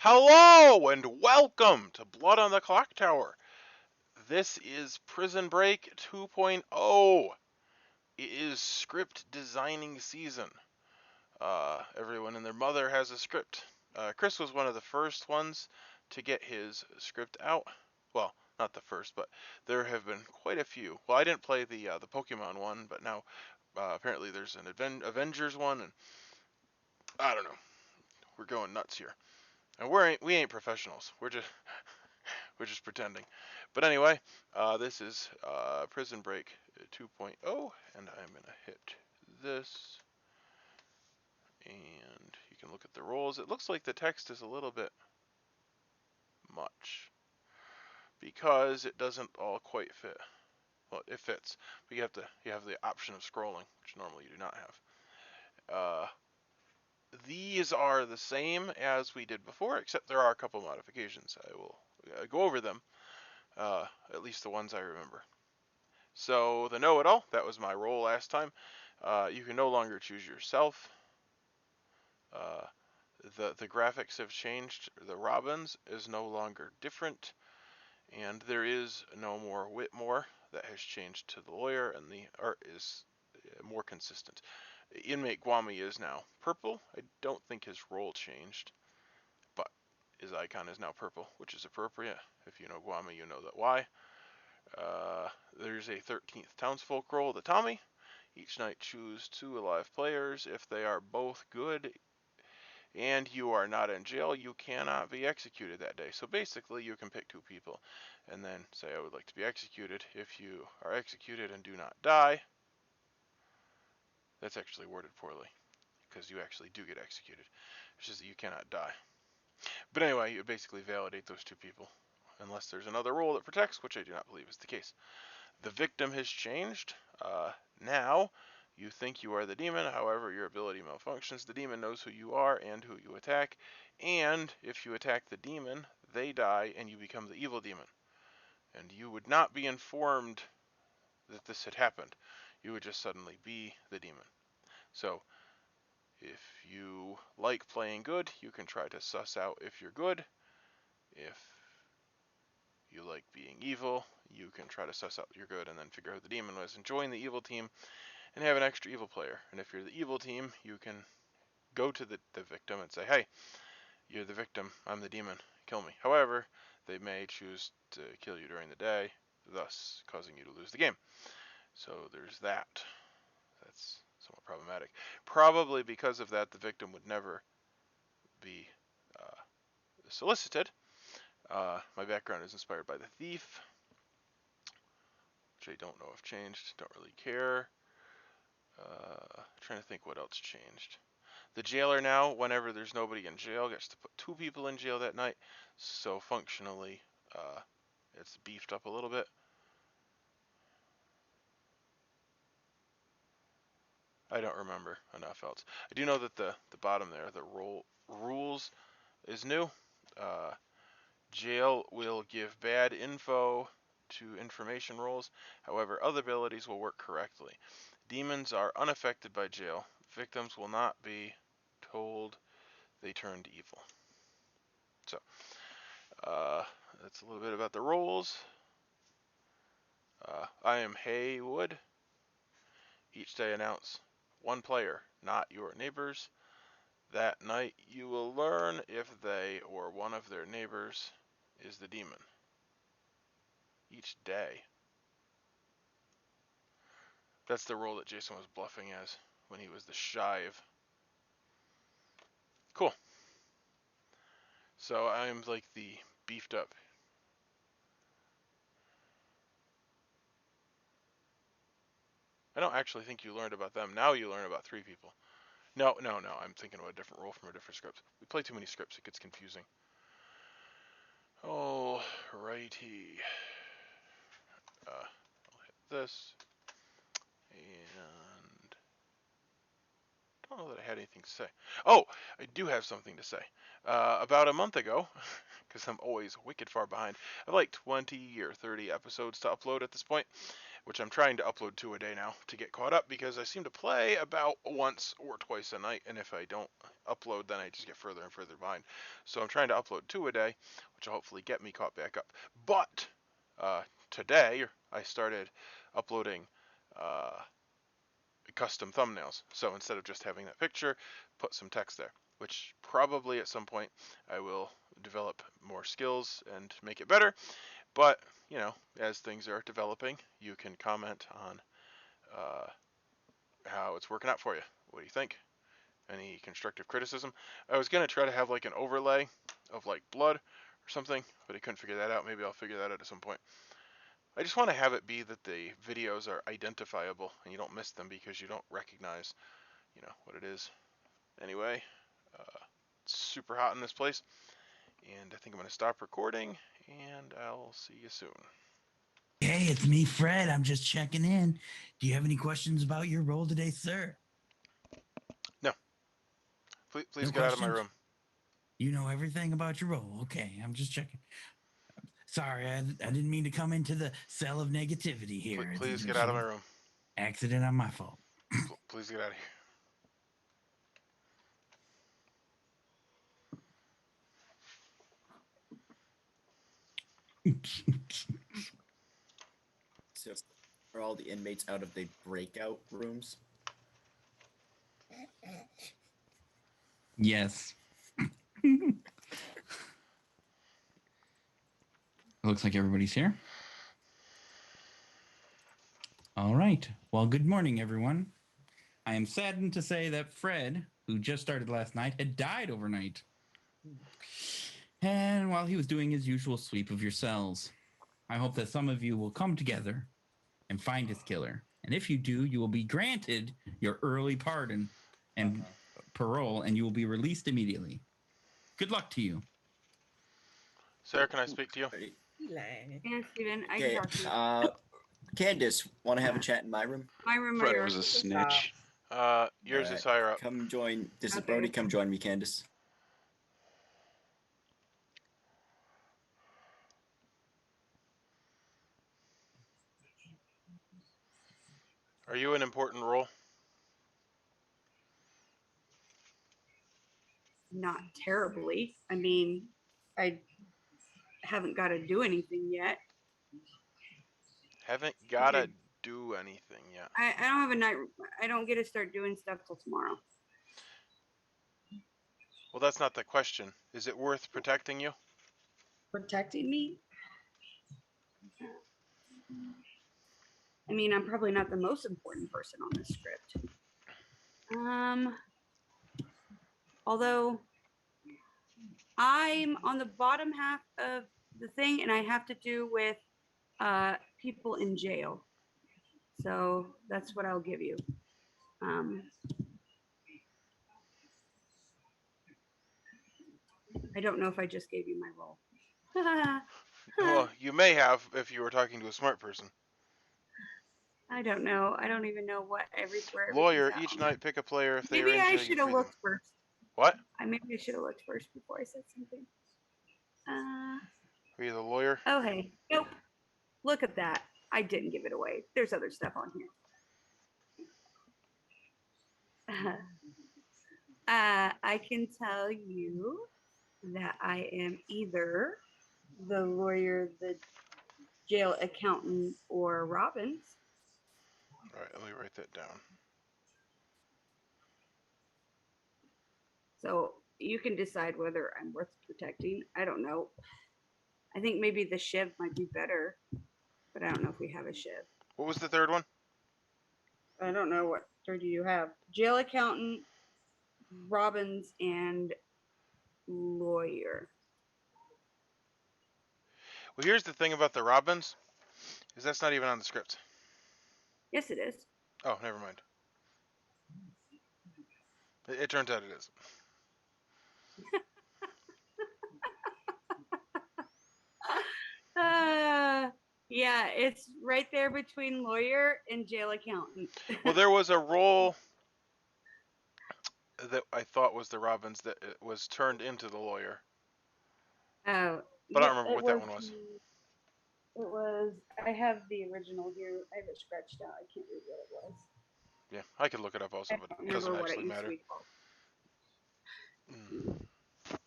Hello and welcome to Blood on the Clocktower. This is Prison Break 2.0. It is script designing season. Everyone and their mother has a script. Chris was one of the first ones to get his script out. Well, not the first, but there have been quite a few. Well, I didn't play the Pokemon one, but now apparently there's an Avengers one, and I don't know. We're going nuts here. And we ain't professionals. We're just pretending. But anyway, this is Prison Break 2.0, and I'm going to hit this, and you can look at the roles. It looks like the text is a little bit much because it doesn't all quite fit. Well, it fits, but you have the option of scrolling, which normally you do not have. These are the same as we did before, except there are a couple modifications. I will go over them, at least the ones I remember. So the know-it-all, that was my role last time. You can no longer choose yourself. The graphics have changed. The Robins is no longer different, and there is no more Whitmore. That has changed to the lawyer, and the art is more consistent. Inmate Guami is now purple. I don't think his role changed, but his icon is now purple, which is appropriate. If you know Guami, you know that why. There's a 13th townsfolk role, the Tommy. Each night choose 2 alive players. If they are both good and you are not in jail, you cannot be executed that day. So basically, you can pick 2 people and then say, I would like to be executed. If you are executed and do not die, that's actually worded poorly because you actually do get executed. It's just that you cannot die. But anyway, you basically validate those 2 people unless there's another rule that protects, which I do not believe is the case. The victim has changed. Now, you think you are the demon, however, your ability malfunctions. The demon knows who you are and who you attack, and if you attack the demon, they die and you become the evil demon. And you would not be informed that this had happened. You would just suddenly be the demon. So, if you like playing good, you can try to suss out if you're good. If you like being evil, you can try to suss out you're good and then figure out who the demon was and join the evil team and have an extra evil player. And if you're the evil team, you can go to the victim and say, hey, you're the victim, I'm the demon, kill me. However, they may choose to kill you during the day, thus causing you to lose the game. So there's that. That's somewhat problematic. Probably because of that, the victim would never be solicited. My background is inspired by the thief, which I don't know if changed, don't really care. Trying to think what else changed. The jailer now, whenever there's nobody in jail, gets to put 2 people in jail that night. So functionally, it's beefed up a little bit. I don't remember enough else. I do know that the bottom there, the rules, is new. Jail will give bad info to information roles. However, other abilities will work correctly. Demons are unaffected by jail. Victims will not be told they turned evil. So, that's a little bit about the roles. I am Heywood. Each day announce 1 player, not your neighbors. That night you will learn if they or one of their neighbors is the demon. Each day. That's the role that Jason was bluffing as when he was the Shiv. Cool. So I'm like the beefed up. I don't actually think you learned about them. Now you learn about 3 people. No. I'm thinking of a different role from a different script. We play too many scripts. It gets confusing. All righty. I'll hit this. And I don't know that I had anything to say. Oh, I do have something to say. About a month ago, because I'm always wicked far behind, I have like 20 or 30 episodes to upload at this point. which I'm trying to upload 2 a day now to get caught up, because I seem to play about once or twice a night, and if I don't upload, then I just get further and further behind. So I'm trying to upload 2 a day, which will hopefully get me caught back up. But today I started uploading custom thumbnails. So instead of just having that picture, put some text there, which probably at some point I will develop more skills and make it better. But, you know, as things are developing, you can comment on how it's working out for you. What do you think? Any constructive criticism? I was going to try to have like an overlay of like blood or something, but I couldn't figure that out. Maybe I'll figure that out at some point. I just want to have it be that the videos are identifiable and you don't miss them because you don't recognize, you know, what it is. Anyway, it's super hot in this place, and I think I'm going to stop recording, and I'll see you soon. Hey, it's me, Fred. I'm just checking in. Do you have any questions about your role today, sir? No. Please No get out of my questions? room. You know everything about your role. Okay, I'm just checking. Sorry, I didn't mean to come into the cell of negativity here. Please get out of my room. Accident on my fault. Please get out of here. So, are all the inmates out of the breakout rooms? Yes. Looks like everybody's here. All right. Well, good morning, everyone. I am saddened to say that Fred, who just started last night, had died overnight. And while he was doing his usual sweep of your cells, I hope that some of you will come together and find his killer. And if you do, you will be granted your early pardon and parole, and you will be released immediately. Good luck to you. Sir, can I speak to you? Yeah, Steven, I Okay, can talk to you. Candace, want to have a chat in my room? My room or Fred yours? was a snitch. Yours is higher up. Come join. This is Okay. Brody. Come join me, Candace. Are you an important role? Not terribly. I mean, I haven't got to do anything yet. Haven't gotta do anything yet. I don't have a night. I don't get to start doing stuff till tomorrow. Well, that's not the question. Is it worth protecting you? Protecting me? I mean, I'm probably not the most important person on this script. Although I'm on the bottom half of the thing, and I have to do with people in jail. So that's what I'll give you. I don't know if I just gave you my role. Well, you may have if you were talking to a smart person. I don't know. I don't even know what where Lawyer, everything's at each on night that. pick a player. If they Maybe are in I jail, should you have free them. looked first. What? Maybe I should have looked first before I said something. Are you the lawyer? Oh, hey. Nope. Look at that. I didn't give it away. There's other stuff on here. I can tell you that I am either the lawyer, the jail accountant, or Robbins. All right, let me write that down. So you can decide whether I'm worth protecting. I don't know. I think maybe the Shiv might be better, but I don't know if we have a Shiv. What was the third one? I don't know what third do you have. Jail accountant, Robbins, and lawyer. Well, here's the thing about the Robins, is that's not even on the script. Yes, it is. Oh, never mind. It turns out it is. Yeah, it's right there between lawyer and jail accountant. Well, there was a role that I thought was the Robins that was turned into the lawyer. Oh, But I don't remember what that one was. It was. I have the original here. I have it scratched out. I can't read what it was. Yeah, I could look it up also, I but don't it doesn't remember what it actually used to matter. be called. Mm.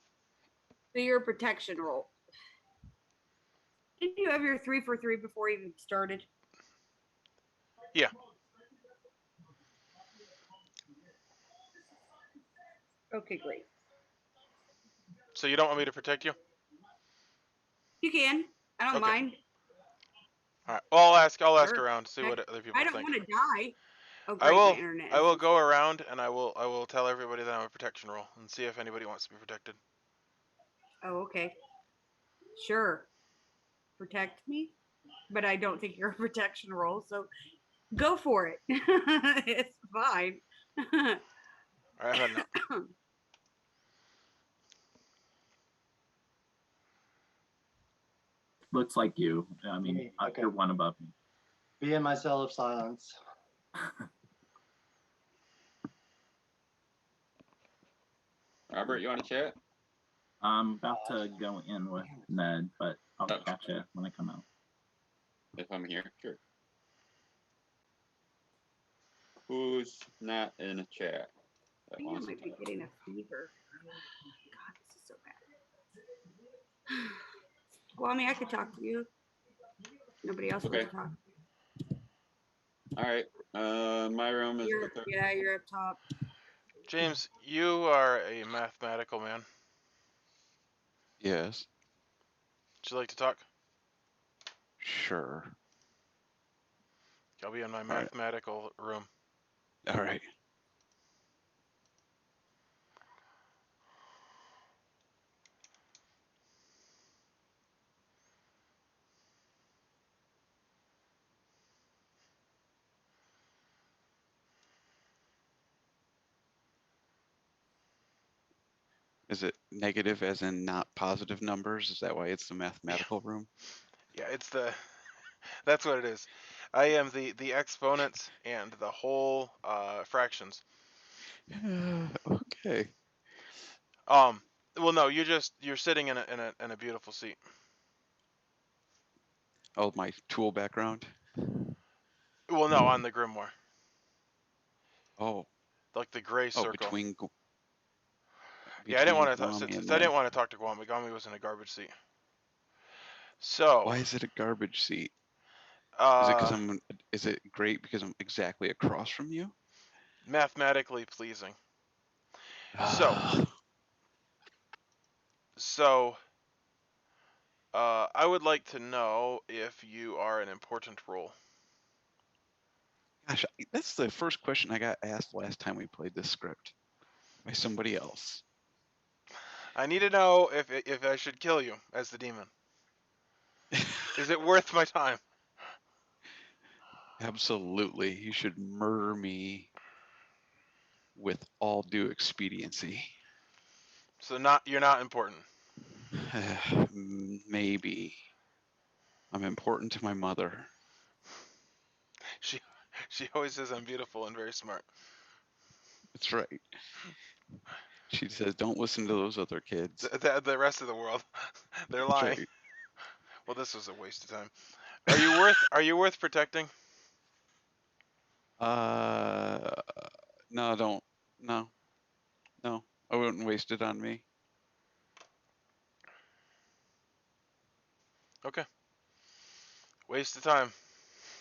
So your protection roll. Didn't you have your 3 for 3 before you even started? Yeah. Okay, great. So you don't want me to protect you? You can. I don't Okay. mind. All right. Well, I'll ask Sure. around, see what other people I don't think. want to die. Oh, I great. My will. internet I is will so go around and I will tell everybody that I'm a protection roll and see if anybody wants to be protected. Oh, okay. Sure. Protect me. But I don't think you're a protection roll, so go for it. It's fine. All right, I'm heading out. Looks like you. I mean, Me, okay. you're one above me. Be in my cell of silence. Robert, you want to chat? I'm about to go in with Ned, but I'll catch it when I come out. If I'm here, sure. Who's not in a chat? I think I might be getting a fever. God, this is so bad. Well, I mean, I could talk to you. Nobody else wants to talk. All right. My room is Yeah, you're up top. James, you are a mathematical man. Yes. Would you like to talk? Sure. I'll be in my right. mathematical room. All right. Is it negative as in not positive numbers? Is that why it's the mathematical room? Yeah, it's the. That's what it is. I am the exponents and the whole fractions. Okay. Well, no, you're sitting in a beautiful seat. Oh, my tool background. Well, no, on the grimoire, Oh. like the gray Oh, circle. between I didn't want to. Gwami Since and I didn't Ned. want to talk to Gwami. Gwami was in a garbage seat. So. Why is it a garbage seat? Is it because I'm? Is it great because I'm exactly across from you? Mathematically pleasing. Ah. So. I would like to know if you are an important role. Gosh, that's the first question I got asked last time we played this script by somebody else. I need to know if I should kill you as the demon. Is it worth my time? Absolutely. You should murder me with all due expediency. So you're not important. Maybe. I'm important to my mother. She always says I'm beautiful and very smart. That's right. She says, don't listen to those other kids. The rest of the world, they're That's lying. right. Well, this was a waste of time. Are you worth protecting? No, don't. No. I wouldn't waste it on me. Okay. Waste of time.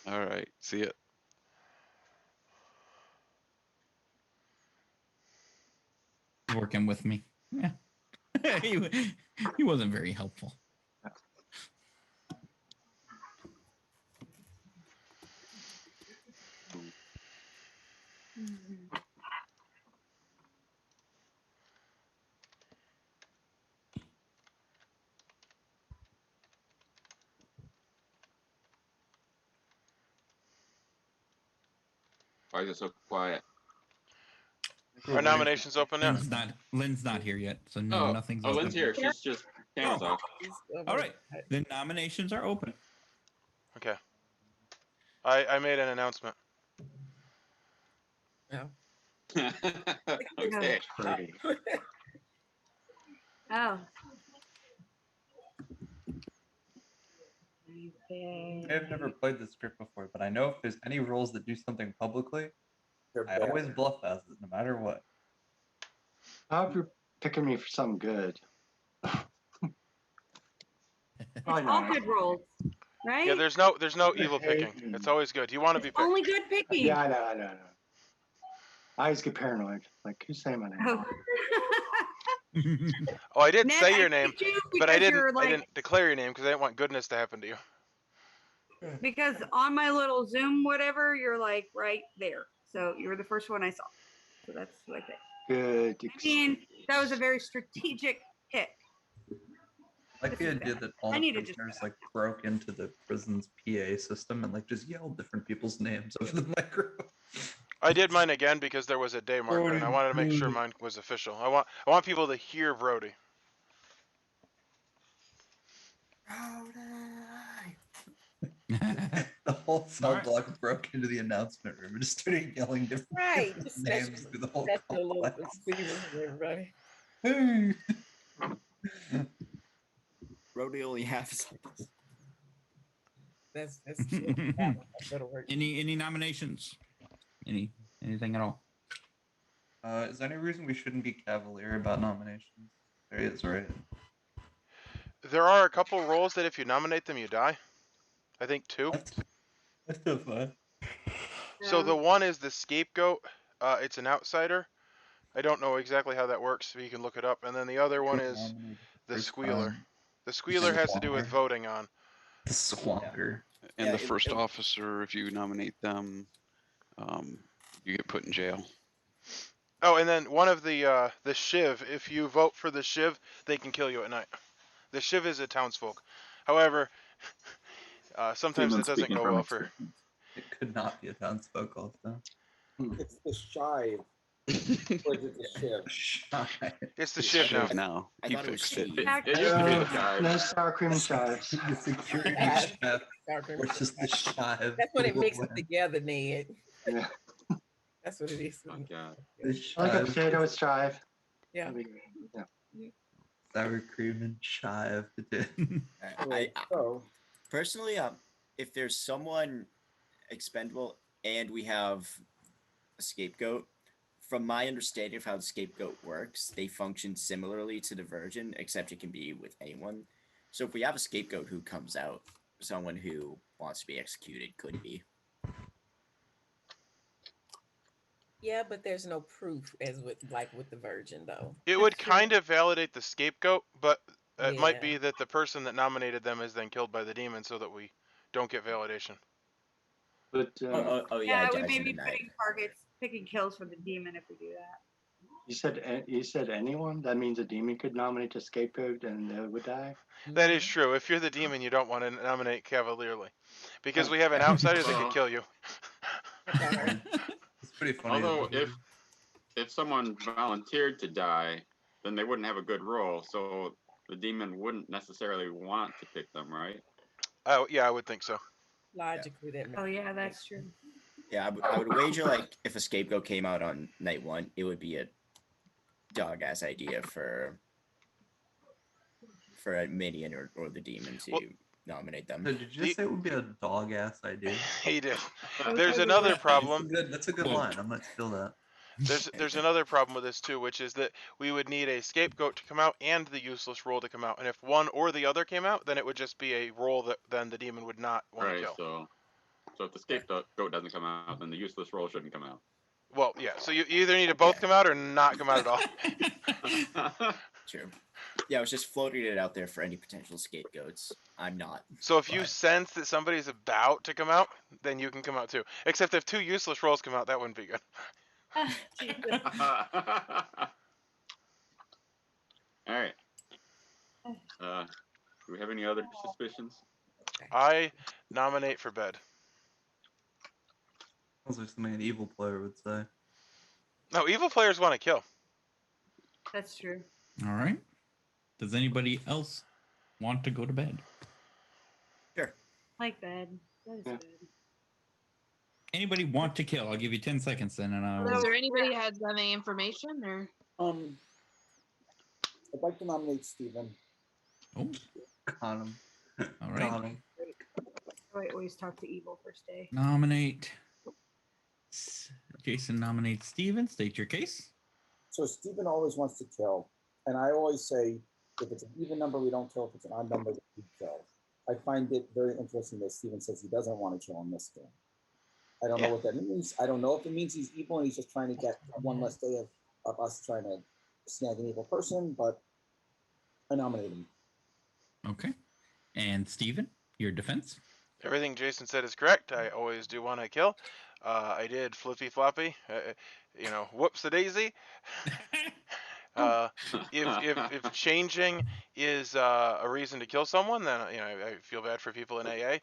All right. See ya. Working with me. Yeah. he wasn't very helpful. Why is it so quiet? Are nominations open yet? Lynn's not here yet, so no, Oh, nothing's oh, open. Lynn's here. She's just camera's off. All right, the nominations are open. Okay. I made an announcement. Okay. Oh. I've never played this script before, but I know if there's any rules that do something publicly, I always bluff as it, no matter what. I hope you're picking me for something good. Probably All not. good rolls, right? Yeah, there's no evil picking. It's always good. You want to be picked. Only good picking. Yeah, I know. I always get paranoid. Like, who's saying my name? Oh. Oh, I did Ned, say I your name, picked you but I because didn't. you're, I like- didn't declare your name because I didn't want goodness to happen to you. Because on my little Zoom, whatever, you're like right there. So you were the first one I saw. So that's who I picked. Good. I mean, that was a very strategic pick. I like the idea that all I the need to just prisoners like broke into the prison's PA system and like just yelled different people's names over the microphone. I did mine again because there was a day marker, and I wanted to make sure mine was official. I want people to hear Brody. The whole cell block broke into the announcement room and just started yelling different people's names through the whole complex. Everybody. Hey. Brody only half is like this. That's that'll work. Any nominations? Anything at all? Is there any reason we shouldn't be cavalier about nominations? There is, right? There are a couple roles that if you nominate them, you die. I think 2. That's still fun. So the one is the scapegoat. It's an outsider. I don't know exactly how that works, but you can look it up. And then the other one is the squealer. The squealer has to do with voting on. The squawker. And the first officer, if you nominate them, you get put in jail. Oh, and then one of the Shiv. If you vote for the Shiv, they can kill you at night. The Shiv is a townsfolk. However, sometimes it doesn't go well for. It could not be a townsfolk also. It's the Shiv. Or is it the Shiv? Shiv. It's the Shiv now. Now. I He thought it was fixed it. Shiv. It used to be the guy. No sour cream and chives. The security chef versus the Shiv. That's when it mixes together, Ned. Yeah. That's what it is. Oh, God. The I like a Shiv. potato with chive. Yeah. Sour cream and chive. So, Personally, if there's someone expendable and we have a scapegoat, from my understanding of how the scapegoat works, they function similarly to the virgin, except it can be with anyone. So if we have a scapegoat who comes out, someone who wants to be executed could be. yeah, but there's no proof as with the virgin though. It would kind of validate the scapegoat, but it might Yeah. be that the person that nominated them is then killed by the demon, so that we don't get validation. But Yeah, Yeah, it we dies may in be the night. putting targets, picking kills for the demon if we do that. you said anyone? That means a demon could nominate a scapegoat and they would die? That is true. If you're the demon, you don't want to nominate cavalierly, because we have an outsider that could kill you. It's pretty funny. Although if someone volunteered to die, then they wouldn't have a good role, so the demon wouldn't necessarily want to pick them, right? Oh yeah, I would think so. Logically, that makes Oh yeah, that's true. Yeah, I would wager like if a scapegoat came out on night 1, it would be a dog ass idea for a minion or the demon to nominate them. So did you just say it would be a dog ass idea? He did. There's another problem. That's a good line. I'm gonna steal that. There's another problem with this too, which is that we would need a scapegoat to come out and the useless role to come out. And if one or the other came out, then it would just be a role that then the demon would not want to Right, kill. so if the scapegoat doesn't come out, then the useless role shouldn't come out. Well, yeah. So you either need to both come out or not come out at all. True. Yeah, I was just floating it out there for any potential scapegoats. I'm not. So if you sense that somebody's about to come out, then you can come out too. Except if 2 useless roles come out, that wouldn't be good. Jesus. All right. Do we have any other suspicions? I nominate for bed. Sounds like something an evil player would say. No, evil players want to kill. That's true. All right. Does anybody else want to go to bed? Sure. Like bed. That is good. Anybody want to kill? I'll give you 10 seconds then, and I Is will. there anybody has any information or? I'd like to nominate Steven. Oh, Con him. all right. Con him. why I always talk to evil first day. Nominate. Jason nominates Steven. State your case. So Stephen always wants to kill, and I always say, if it's an even number, we don't kill. If it's an odd number, we kill. I find it very interesting that Stephen says he doesn't want to kill in this game. I don't know what that means. I don't know if it means he's evil and he's just trying to get one less day of us trying to snag an evil person, but I nominate him. Okay. And Steven, your defense? Everything Jason said is correct. I always do want to kill. I did flippy floppy. Whoops a daisy. If changing is a reason to kill someone, then I feel bad for people in AA.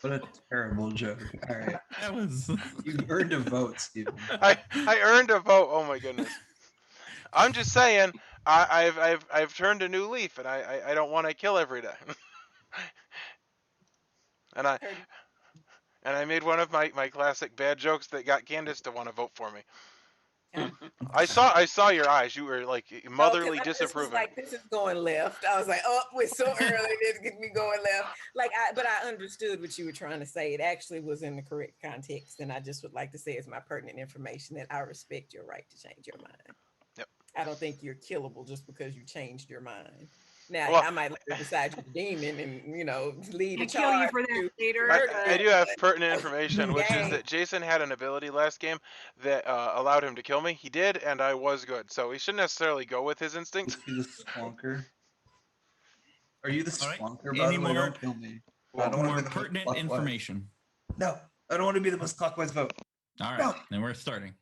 What a terrible joke. All right. That was. You earned a vote, Steven. I earned a vote. Oh my goodness. I'm just saying. I've turned a new leaf, and I don't want to kill every day. and I made one of my classic bad jokes that got Candace to want to vote for me. I saw your eyes. You were like motherly disapproving. Like, this is going left. I was like, oh, we're so early. This get me going left. But I understood what you were trying to say. It actually was in the correct context, and I just would like to say, as my pertinent information, that I respect your right to change your mind. Yep. I don't think you're killable just because you changed your mind. Now, I might later decide you're a demon and, lead a charge. Kill you for that later. I do have pertinent information, which is that Jason had an ability last game that allowed him to kill me. He did, and I was good. So he shouldn't necessarily go with his instincts. Is he the Squonker? Are you the Squonker, Right. by the way? Don't kill me. I don't want to be the pertinent information. No, I don't want to be the most clockwise vote. All right, no. Then we're starting.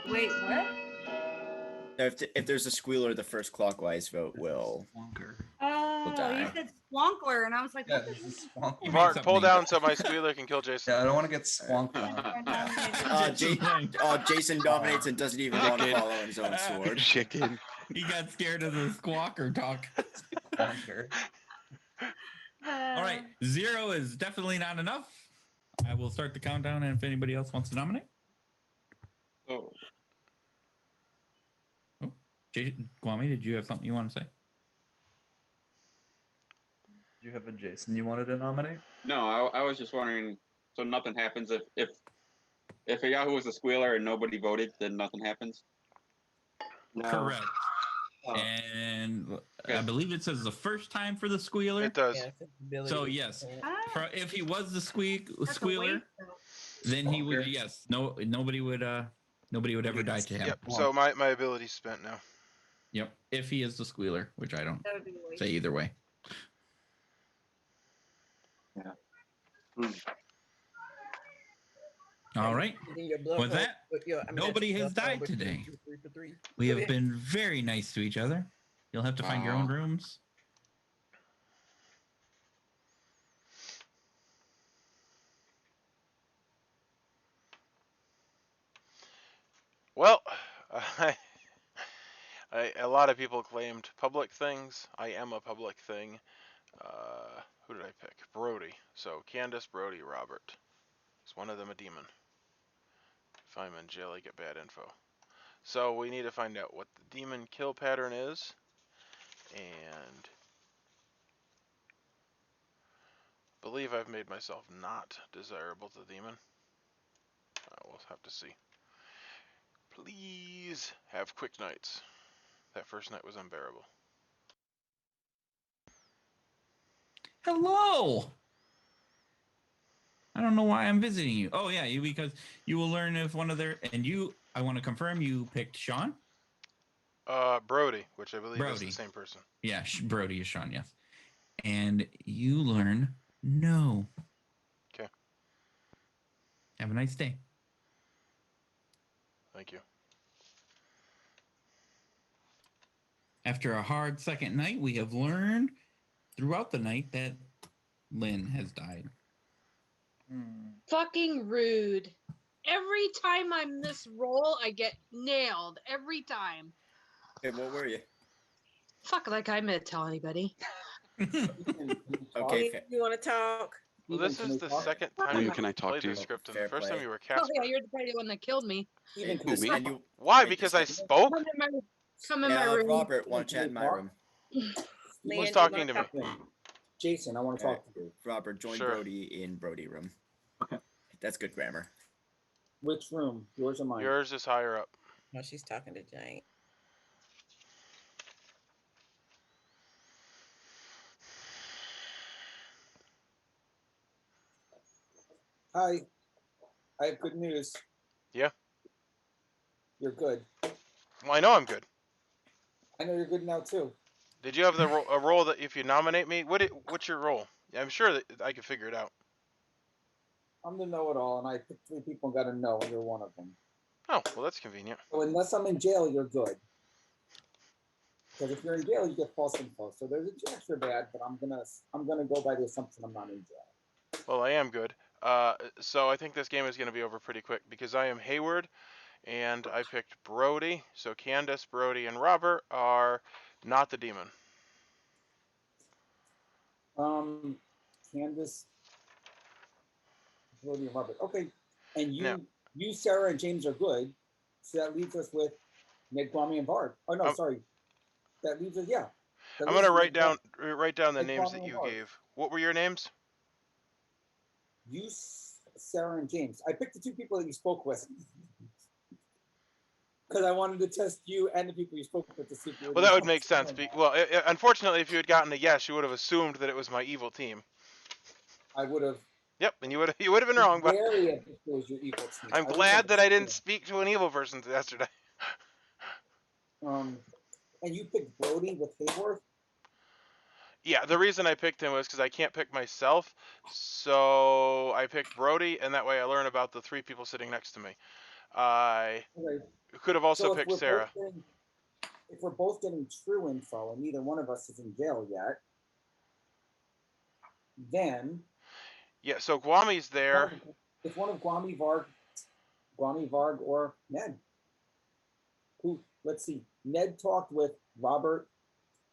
Wait, what? If there's a squealer, the first clockwise vote will Oh, die. you said Squonkler, and I was like, Yeah, what this the is Squonker. Mark, pull down so my squealer can kill Jason. Yeah, I don't want to get Squonker on. Jason dominates and doesn't even want to follow his own sword. Chicken. He got scared of the squawker talk. Squonker. All right, 0 is definitely not enough. I will start the countdown, and if anybody else wants to nominate. Oh. Kwame, did you have something you want to say? Do you have a Jason you wanted to nominate? No, I was just wondering. So nothing happens if a Yahoo was a squealer and nobody voted, then nothing happens. No. Correct. And I believe it says the first time for the squealer. It does. So yes, if he was the squealer, then he would. Yes, nobody would ever die to him. Yep. So my ability's spent now. Yep. If he is the squealer, which I don't say either way. Yeah. All right. With that, nobody has died today. We have been very nice to each other. You'll have to find your own rooms. Well, a lot of people claimed public things. I am a public thing. Who did I pick? Brody. So Candace, Brody, Robert. Is one of them a demon? If I'm in jail, I get bad info. So we need to find out what the demon kill pattern is. And believe I've made myself not desirable to the demon. We'll have to see. Please have quick nights. That first night was unbearable. Hello. I don't know why I'm visiting you. Oh yeah, because you will learn if one of their I want to confirm you picked Sean. Brody, which I believe is the same person. Yeah, Brody is Sean. Yes, and you learn no. Okay. Have a nice day. Thank you. After a hard second night, we have learned throughout the night that Lynn has died. Fucking rude. Every time I'm this role, I get nailed. Every time. Hey, what were you? Fuck, like I'm gonna tell anybody. Okay. You want to talk? Well, this is the second time you Can I talk played to the you? script, and the first time you were Casper. Oh yeah, you're the pretty one that killed me. Why? Because I spoke? Come in my room. Robert, want to chat in my room? Who's talking to me? Jason, I want to talk to you. Robert, join Sure. Brody in Brody room. Okay. That's good grammar. Which room? Yours or mine? Yours is higher up. No, she's talking to Jane. Hi. I have good news. Yeah. You're good. Well, I know I'm good. I know you're good now too. Did you have a role that if you nominate me, what's your role? I'm sure that I could figure it out. I'm the know-it-all, and I picked 3 people and got a no, and you're one of them. Oh, well, that's convenient. So unless I'm in jail, you're good. Because if you're in jail, you get false info. So there's a chance you're bad, but I'm gonna go by the assumption I'm not in jail. Well, I am good. So I think this game is going to be over pretty quick because I am Heywood, and I picked Brody. So Candace, Brody, and Robert are not the demon. Candace, Brody, and Robert. Okay, and No. you, Sarah, and James are good. So that leaves us with Ned, Kwame, and Bard. Oh no, sorry. That leaves us, yeah. I'm going to write down the names that you gave. What were your names? You, Sarah, and James. I picked the 2 people that you spoke with. Because I wanted to test you and the people you spoke with to see if you were. Well, that would make sense. Unfortunately, if you had gotten a yes, you would have assumed that it was my evil team. I would have. Yep, and you would have been wrong. But It was your evil team. I'm glad that I didn't speak to an evil person yesterday. And you picked Brody with Heyworth? Yeah, the reason I picked him was because I can't pick myself, so I picked Brody, and that way I learn about the 3 people sitting next to me. I could have also picked Sarah. If we're both getting true info and neither one of us is in jail yet, then... Yeah, so Guami's there. It's one of Guami, Varg, or Ned. Who? Let's see. Ned talked with Robert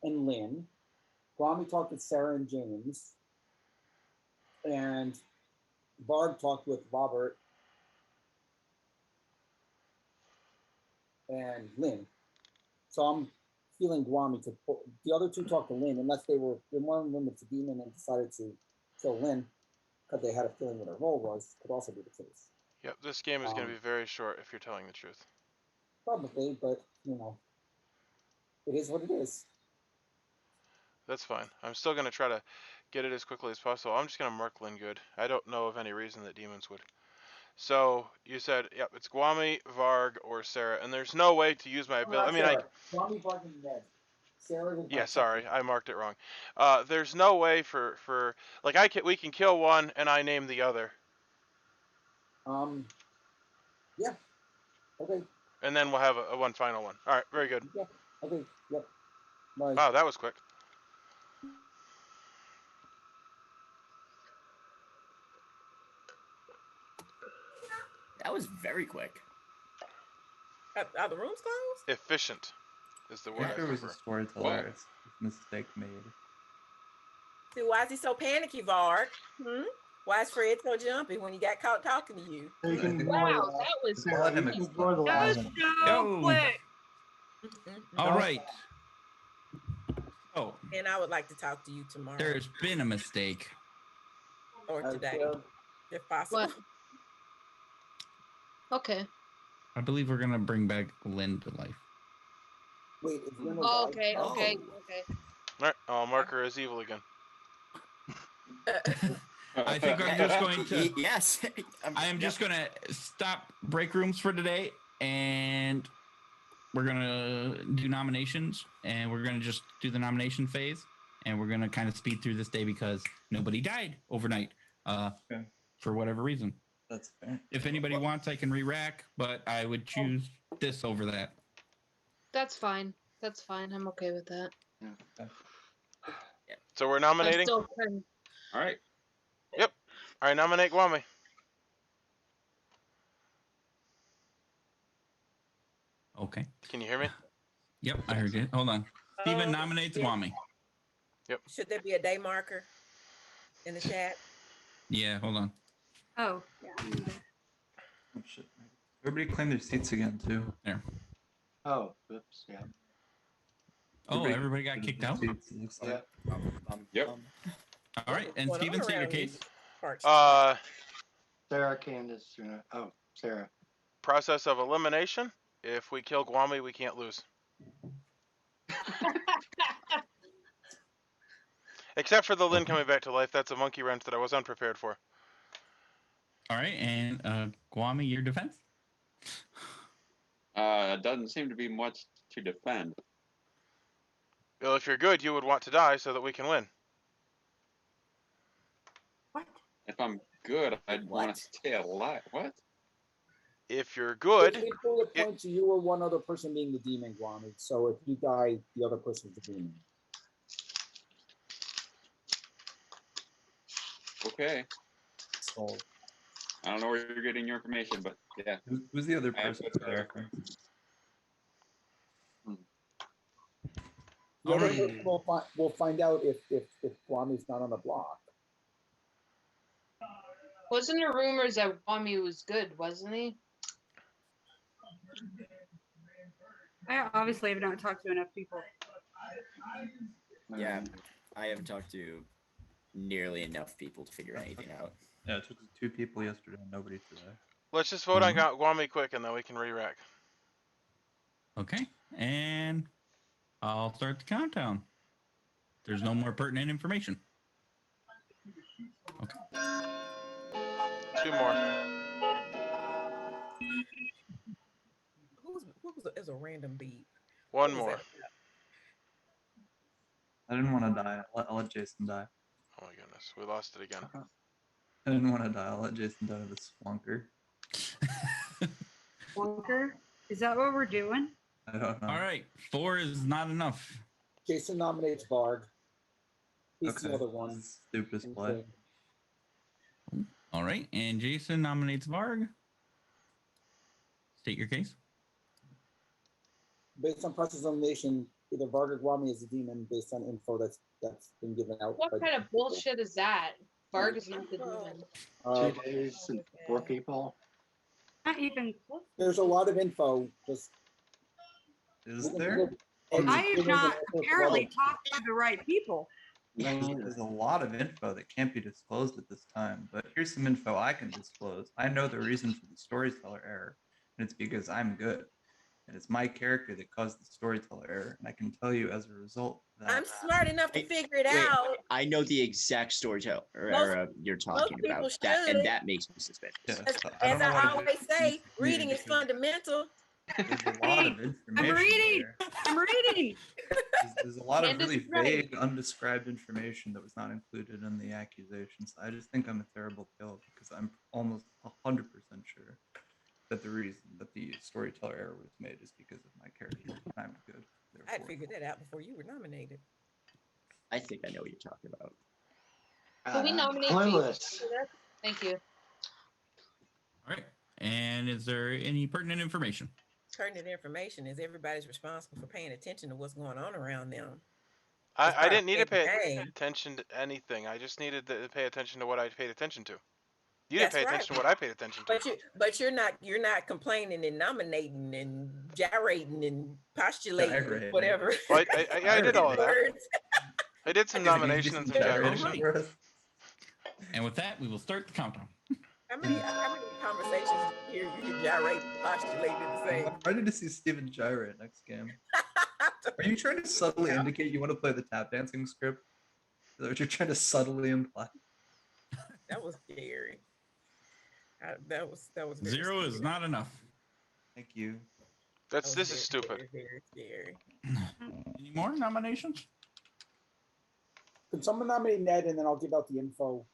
and Lynn. Guami talked with Sarah and James. And Varg talked with Robert and Lynn. So I'm feeling Guami to pull. The other 2 talked to Lynn, unless they were in one of them, it's a demon and decided to kill Lynn because they had a feeling what her role was. Could also be the case. Yep, this game is going to be very short if you're telling the truth. Probably, but it is what it is. That's fine. I'm still going to try to get it as quickly as possible. I'm just going to mark Lynn good. I don't know of any reason that demons would. So you said, yep, it's Guami, Varg, or Sarah, and there's no way to use my ability. Guami, Varg, and Ned. Sarah. Yeah, sorry, I marked it wrong. There's no way for like we can kill one and I name the other. Yeah. Okay. And then we'll have a one final one. All right, very good. Yeah. Okay. Yep. Bye. Wow, that was quick. That was very quick. Are the rooms closed? Efficient is the word. If there was a storyteller, it's a mistake made. See, why is he so panicky, Varg? Why is Fred so jumpy when he got caught talking to you? Wow, that was so quick. All right. Oh, And I would like to talk to you tomorrow there's been a mistake. or today, if possible. What? Okay. I believe we're gonna bring back Lynn to life. Wait, is Lynn Oh, alive? okay. Okay. All right, I'll mark her as evil again. I think I'm just going to. Yes. I am just gonna stop break rooms for today, and we're gonna do nominations, and we're gonna just do the nomination phase, and we're gonna kind of speed through this day because nobody died overnight, for whatever reason. That's fair. If anybody wants, I can re-rack, but I would choose this over that. That's fine. That's fine. I'm okay with that. So we're nominating. All right. Yep. All right, nominate Guami. Okay. Can you hear me? Yep, I heard it. Hold on. Steven nominates Guami. Yep. Should there be a day marker in the chat? Yeah, hold on. Oh, yeah. Oh, shit. Everybody claim their seats again, too. There. Oh, oops, yeah. Oh, everybody got kicked out? Yeah. Yep. All right, and What's going Steven, on state your around case. these parts? Sarah, Candace, Sarah. Process of elimination. If we kill Guami, we can't lose. Except for the Lin coming back to life. That's a monkey wrench that I was unprepared for. All right, and Guami, your defense? Doesn't seem to be much to defend. Well, if you're good, you would want to die so that we can win. If I'm good, I'd want to stay alive. What? If you're good, It bullet points to you or one other person being the demon, Guami. So if you die, the other person's the demon. Okay. So, I don't know where you're getting your information, but yeah. who's the other person? The other person we'll find out if Guami's not on the block. Wasn't there rumors that Wami was good, wasn't he? I obviously have not talked to enough people. Yeah, I haven't talked to nearly enough people to figure anything out. Yeah, it took 2 people yesterday and nobody today. let's just vote on Guami quick and then we can re-rack. Okay, and I'll start the countdown. There's no more pertinent information. Okay. 2 more. What was as a random beat? 1 more. I didn't want to die. I'll let Jason die. Oh my goodness, we lost it again. I didn't want to die. I'll let Jason die to the swonker. Wonker? Is that what we're doing? I don't know. All right, 4 is not enough. Jason nominates Varg. He's the other one. Stupidest play. All right, and Jason nominates Varg. State your case. Based on process of elimination, either Varg or Guami is a demon based on info that's been given out. What kind of bullshit is that? Varg is not the demon. 2 days and 4 people. Not even close. There's a lot of info. Just is there? I have not apparently talked to the right people. There's a lot of info that can't be disclosed at this time, but here's some info I can disclose. I know the reason for the storyteller error, and it's because I'm good. And it's my character that caused the storyteller error. And I can tell you as a result that I'm smart enough to figure it out. I know the exact storyteller error you're talking about. And that makes me suspicious. Yeah, As I always say, reading is fundamental. There's a lot of information. I'm reading. There. I'm reading. There's a lot of really vague, undescribed information that was not included in the accusations. I just think I'm a terrible killer because I'm almost 100% sure that the reason that the storyteller error was made is because of my character. I'm good. I'd figured that out before you were nominated. I think I know what you're talking about. Can we nominate Clueless. Jason? Thank you. All right, and is there any pertinent information? Pertinent information is everybody's responsible for paying attention to what's going on around them. I didn't need to pay attention to anything. I just needed to pay attention to what I paid attention to. You didn't pay attention to what I paid attention to. But you're not complaining and nominating and gyrating and postulating whatever. Well, I did all of that. I did some nomination and some gyration. Right. And with that, we will start the countdown. How many conversations here you can gyrate and postulate at the same? I'm ready to see Steven gyrate next game. Are you trying to subtly indicate you want to play the tap dancing script? Is that what you're trying to subtly imply? That was scary. That was 0 is not enough. Thank you. This is stupid. Very scary. Any more nominations? Can someone nominate Ned and then I'll give out the info?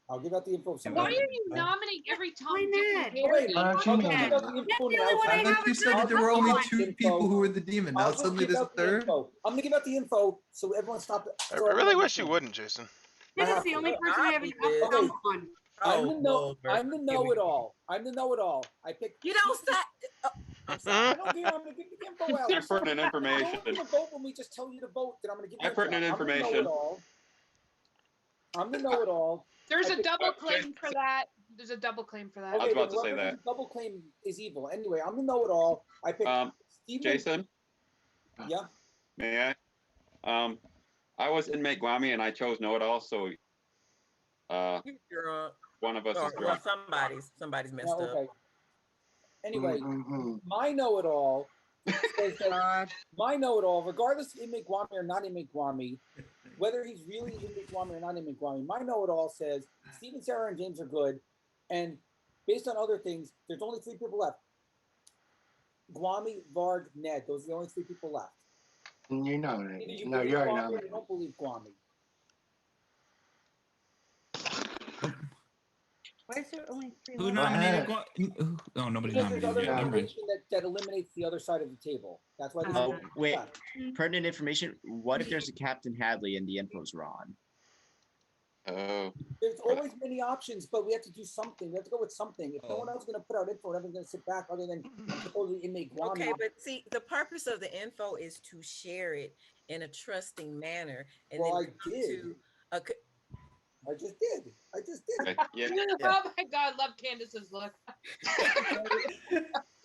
I'll give out the info. Why are you nominating every time? Ned? I thought you said that there were only 2 people who were the demon. Now suddenly there's a third. I'm gonna give out the info so everyone stop. I really wish you wouldn't, Jason. This is the only person I haven't come on. I'm the know-it-all. I'm the know-it-all. I picked. You don't say. I don't care. I'm gonna give you the info out. Get pertinent information. Don't give a vote when we just tell you to vote. That I'm gonna give you. Get pertinent information. I'm the know-it-all. There's a double claim for that. There's a double claim for that. I was about to say that. Double claim is evil. Anyway, I'm the know-it-all. I picked Steven. Jason? Yeah. May I? I was inmate Guami and I chose know-it-all, so You're drunk. one of us Or, is well, drunk. somebody's messed No, up. okay. Anyway, Mhm. my know-it-all says that my know-it-all, regardless of inmate Guami or not inmate Guami, whether he's really inmate Guami or not inmate Guami, my know-it-all says Steven, Sarah, and James are good, and based on other things, there's only 3 people left. Guami, Varg, Ned. Those are the only 3 people left. You know it. Either you No, believe you already Guami know or that. you don't believe Guami. Why is there only 3 Who left? nominated? ahead. Oh, nobody's Because there's other nominated yet. Never mind. information that eliminates the other side of the table. That's why there's Oh, 3 people wait. left. Pertinent information. What if there's a Captain Hadley and the info's wrong? Oh. There's always many options, but we have to do something. We have to go with something. If no one else is going to put out info, everyone's going to sit back other than supposedly inmate Guami. Okay, but see, the purpose of the info is to share it in a trusting manner, and Well, then I did. to a, I just did. I just did. Yeah. Oh my God, love Candace's look.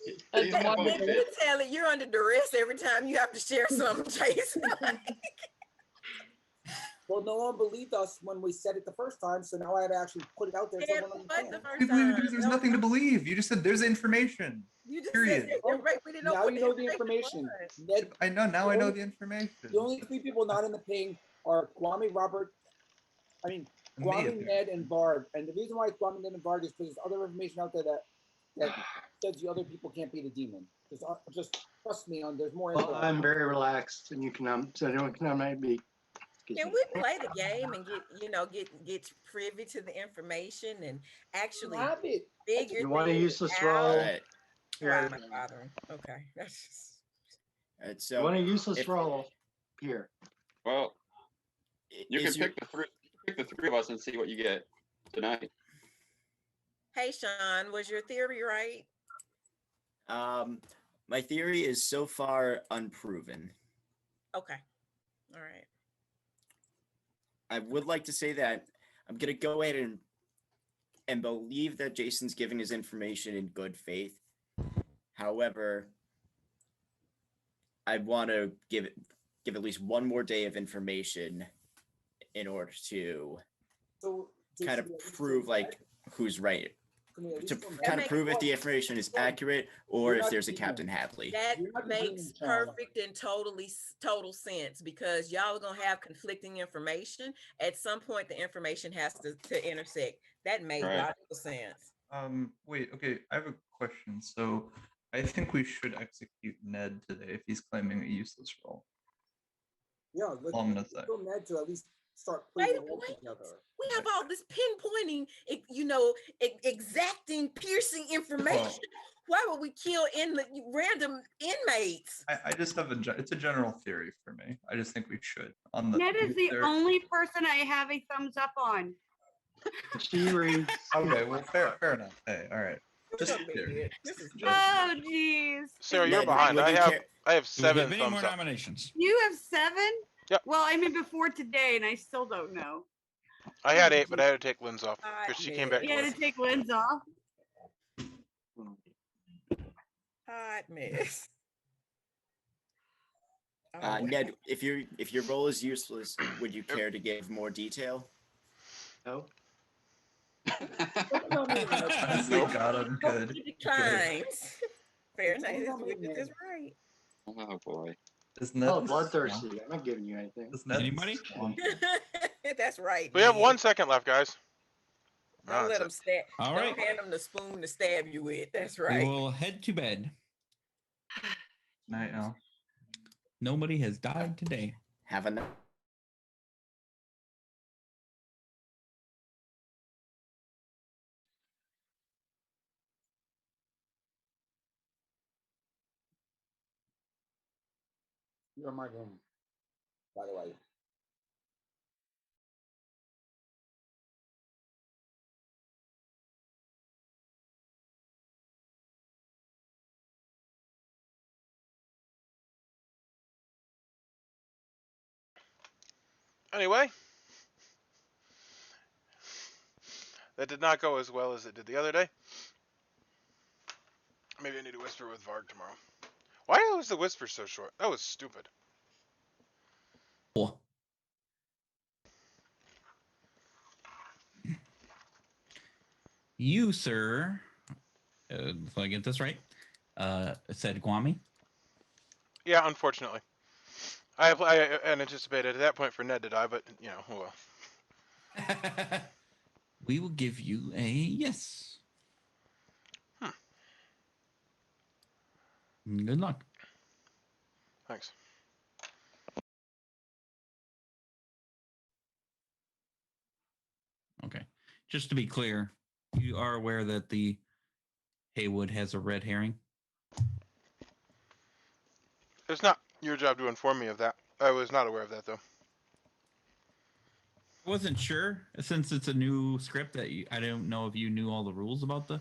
He's That's not wonderful. you tell it you're under duress every time you have to share something, Jason. Well, no one believed us when we said it the first time, so now I had to actually put it out there. So Yeah, everyone but the understands. first We believe it time, because there's no, nothing to believe. You just said there's information. you just Period. said that, right? We didn't know Now what you the know the information. was. Ned, I know now. I know the information. the only 3 people not in the ping are Guami, Guami, Me. Ned, and Bard. And the reason why it's Guami, Ned, and Bard is because there's other information out there that says the other people can't beat a demon. Just trust me on. There's more info. Well, I'm very relaxed, and you can so anyone can nominate me. Can we play the game and get privy to the information and actually Have it. figure You want a things useless out? roll? All right. Why am I bothering? Okay, that's just. All right, You so want a useless if- roll? Here. Well, you can is your- pick the 3 of us and see what you get tonight. Hey, Sean, was your theory right? my theory is so far unproven. Okay, all right. I would like to say that I'm gonna go ahead and believe that Jason's giving his information in good faith. However, I want to give at least one more day of information in order to So kind of prove like who's right. To kind of prove if the information is accurate or if there's a Captain Hadley. That makes perfect and total sense because y'all are gonna have conflicting information. At some point, the information has to intersect. That made logical sense. Wait. Okay. I have a question. So, I think we should execute Ned today if he's claiming a useless role. Yeah, let's All I'm gonna say. tell Ned to at least start Wait, putting it together. We have all this pinpointing, exacting, piercing information. Why would we kill random inmates? I just have it's a general theory for me. I just think we should. On the Ned is the there- only person I have a thumbs up on. She reads. Okay, well, fair enough. Hey, all right. Just a theory. Oh, jeez. Sarah, you're Ned, behind. would I you have care- I have Do we have 7 any thumbs more up. nominations? You have 7? Yep. Well, I'm in before today, and I still don't know. I had 8, but I had to take Lynn's off because she came back to You had work. to take Lynn's off. Hot mess. Ned, if your role is useless, would you care to give more detail? No. Thank God I'm good. He declines. Fair enough. This is right. Oh boy. Oh, bloodthirsty. I'm not giving you anything. Anybody? That's right. We have Ned. 1 second left, guys. Don't let them stab. All Don't right. hand them the spoon to stab you with. That's We right. will head to bed. Night now. Nobody has died today. Have a You're in my room, by the way. Anyway, that did not go as well as it did the other day. Maybe I need to whisper with Varg tomorrow. Why was the whisper so short? That was stupid. You, sir, so I get this right, said Guami. Yeah, unfortunately. I anticipated at that point for Ned to die, but, you know, oh well. We will give you a yes. Good luck. Thanks. Okay. Just to be clear, you are aware that the Heywood has a red herring? It's not your job to inform me of that. I was not aware of that, though. I wasn't sure, since it's a new script that I don't know if you knew all the rules about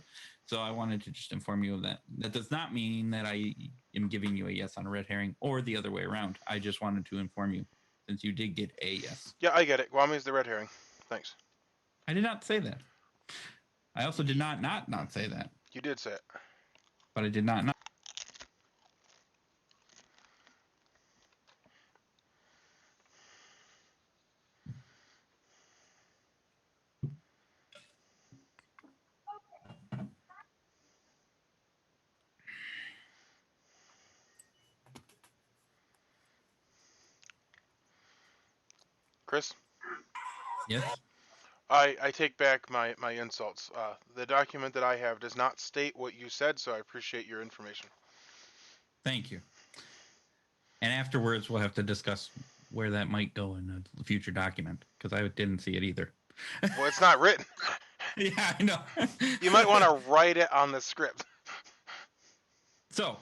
so I wanted to just inform you of that. That does not mean that I am giving you a yes on a red herring or the other way around. I just wanted to inform you since you did get a yes. Yeah, I get it. Guami's the red herring. Thanks. I did not say that. I also did not say that. You did say it. But I did not. Chris? Yes? I take back my insults. The document that I have does not state what you said, so I appreciate your information. Thank you. And afterwards, we'll have to discuss where that might go in a future document, because I didn't see it either. Well, it's not written. Yeah, I know. You might want to write it on the script. So,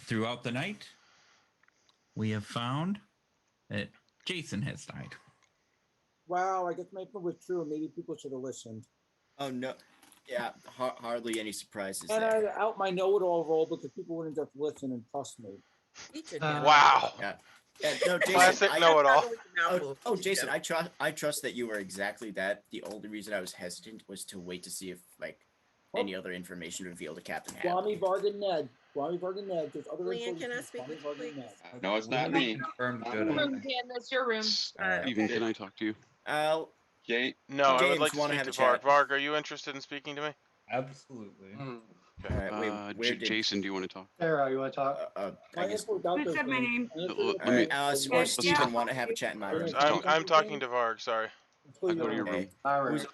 throughout the night, we have found that Jason has died. Wow, I guess my point was true. Maybe people should have listened. Oh no, yeah, hardly any surprises And there. I out my know-it-all role because people wouldn't just listen and trust me. Wow. Yeah. Yeah, no, Jason, Classic know-it-all. Oh, Jason, I trust that you were exactly that. The only reason I was hesitant was to wait to see if any other information revealed to Captain Hadley. Guami, Varg, and Ned. Guami, Varg, and Ned. There's other Leanne, information. can I speak with you, Guami, Varg, and Ned. No, it's not me. Confirmed Your good. room, Dan. That's your room. Steven, can I talk to you? Jay, No, I would James, like to wanna speak have to a chat? Varg. Varg, are you interested in speaking to me? Absolutely. All right, wait, where did Jason, do you want to talk? Sarah, you want to talk? I guess, Who said my name? Let me- or Steven want to have a chat in my room. I'm talking to Varg. Sorry. I'll go to your room. Okay. All right. Who's-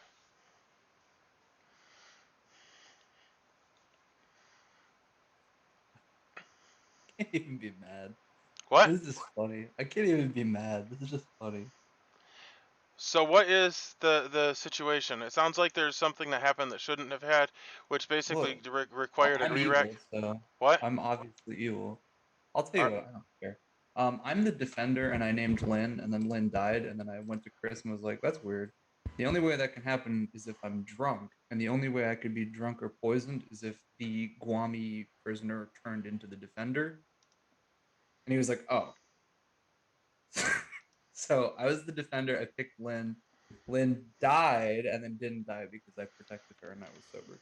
I can't even be mad. What? This is funny. I can't even be mad. This is just funny. So what is the situation? It sounds like there's something that happened that shouldn't have had, which basically required a I'm re-rec. evil, so What? I'm obviously evil. I'll tell you what, I don't care. I'm the defender, and I named Lynn, and then Lynn died, and then I went to Chris and was like, that's weird. The only way that can happen is if I'm drunk, and the only way I could be drunk or poisoned is if the Guami prisoner turned into the defender. And he was like, oh. So I was the defender. I picked Lynn. Lynn died and then didn't die because I protected her and I was sober.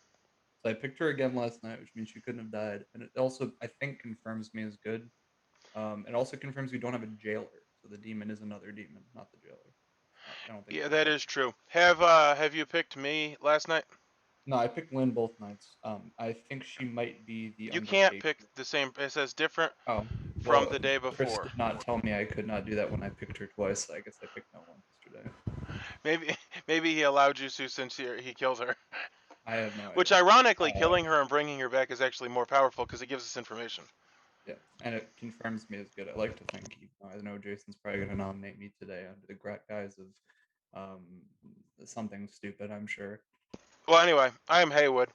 So I picked her again last night, which means she couldn't have died. And it also, I think, confirms me as good. It also confirms we don't have a jailer. So the demon is another demon, not the jailer. I don't think. Yeah, that is true. Have you picked me last night? No, I picked Lynn both nights. I think she might be the. You can't pick the same. It says different from the day Chris before. did not tell me I could not do that when I picked her twice. So I guess I picked no one yesterday. Maybe he allowed you to since he killed her. I have no idea. Which ironically, killing her and bringing her back is actually more powerful because it gives us information. Yeah, and it confirms me as good. I like to think. I know Jason's probably going to nominate me today under the guise of something stupid, I'm sure. Well, anyway, I am Heywood.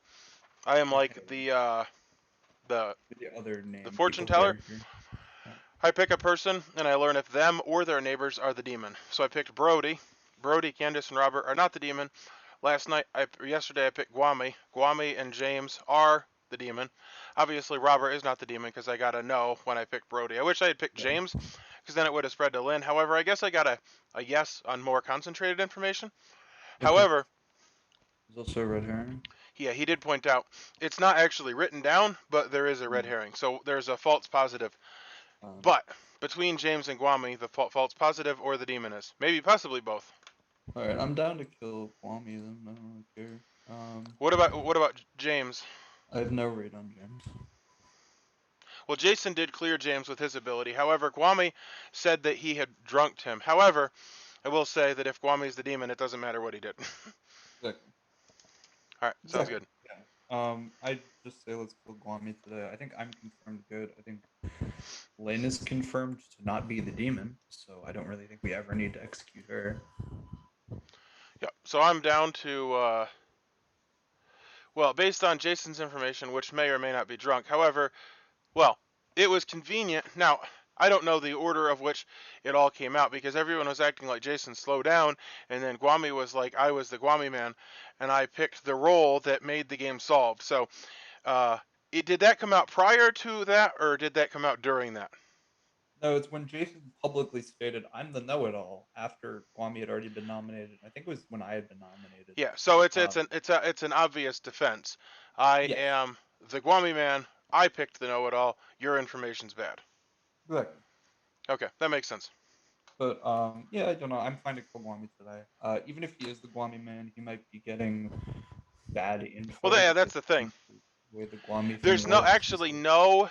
I am like the other name, the fortune teller. I pick a person and I learn if them or their neighbors are the demon. So I picked Brody. Brody, Candace, and Robert are not the demon. Yesterday I picked Guami. Guami and James are the demon. Obviously Robert is not the demon because I got a no when I picked Brody. I wish I had picked James because then it would have spread to Lynn. However, I guess I got a yes on more concentrated information. Okay. However, there's also a red herring. Yeah, he did point out it's not actually written down, but there is a red herring. So there's a false positive. But between James and Guami, the false positive or the demon is. Maybe possibly both. Alright, I'm down to kill Guami then. I don't really care. What about James? I have no read on James. Well, Jason did clear James with his ability. However, Guami said that he had drunked him. However, I will say that if Guami's the demon, it doesn't matter what he did. Exactly. All right, sounds good. Yeah. I just say let's kill Guami today. I think I'm confirmed good. I think Lynn is confirmed to not be the demon, so I don't really think we ever need to execute her. Yep. So I'm down to well, based on Jason's information, which may or may not be drunk. However, well, it was convenient. Now, I don't know the order of which it all came out because everyone was acting like Jason, slow down, and then Guami was like, I was the Guami man, and I picked the role that made the game solved. So, did that come out prior to that, or did that come out during that? No, it's when Jason publicly stated, I'm the know-it-all, after Guami had already been nominated. I think it was when I had been nominated. Yeah, so it's an obvious defense. I am the Guami man. I picked the know-it-all. Your information's bad. Exactly. Okay, that makes sense. But yeah, I don't know. I'm fine to kill Guami today. Even if he is the Guami man, he might be getting bad info. Well, yeah, that's the thing. The way the Guami There's thing no works. actually no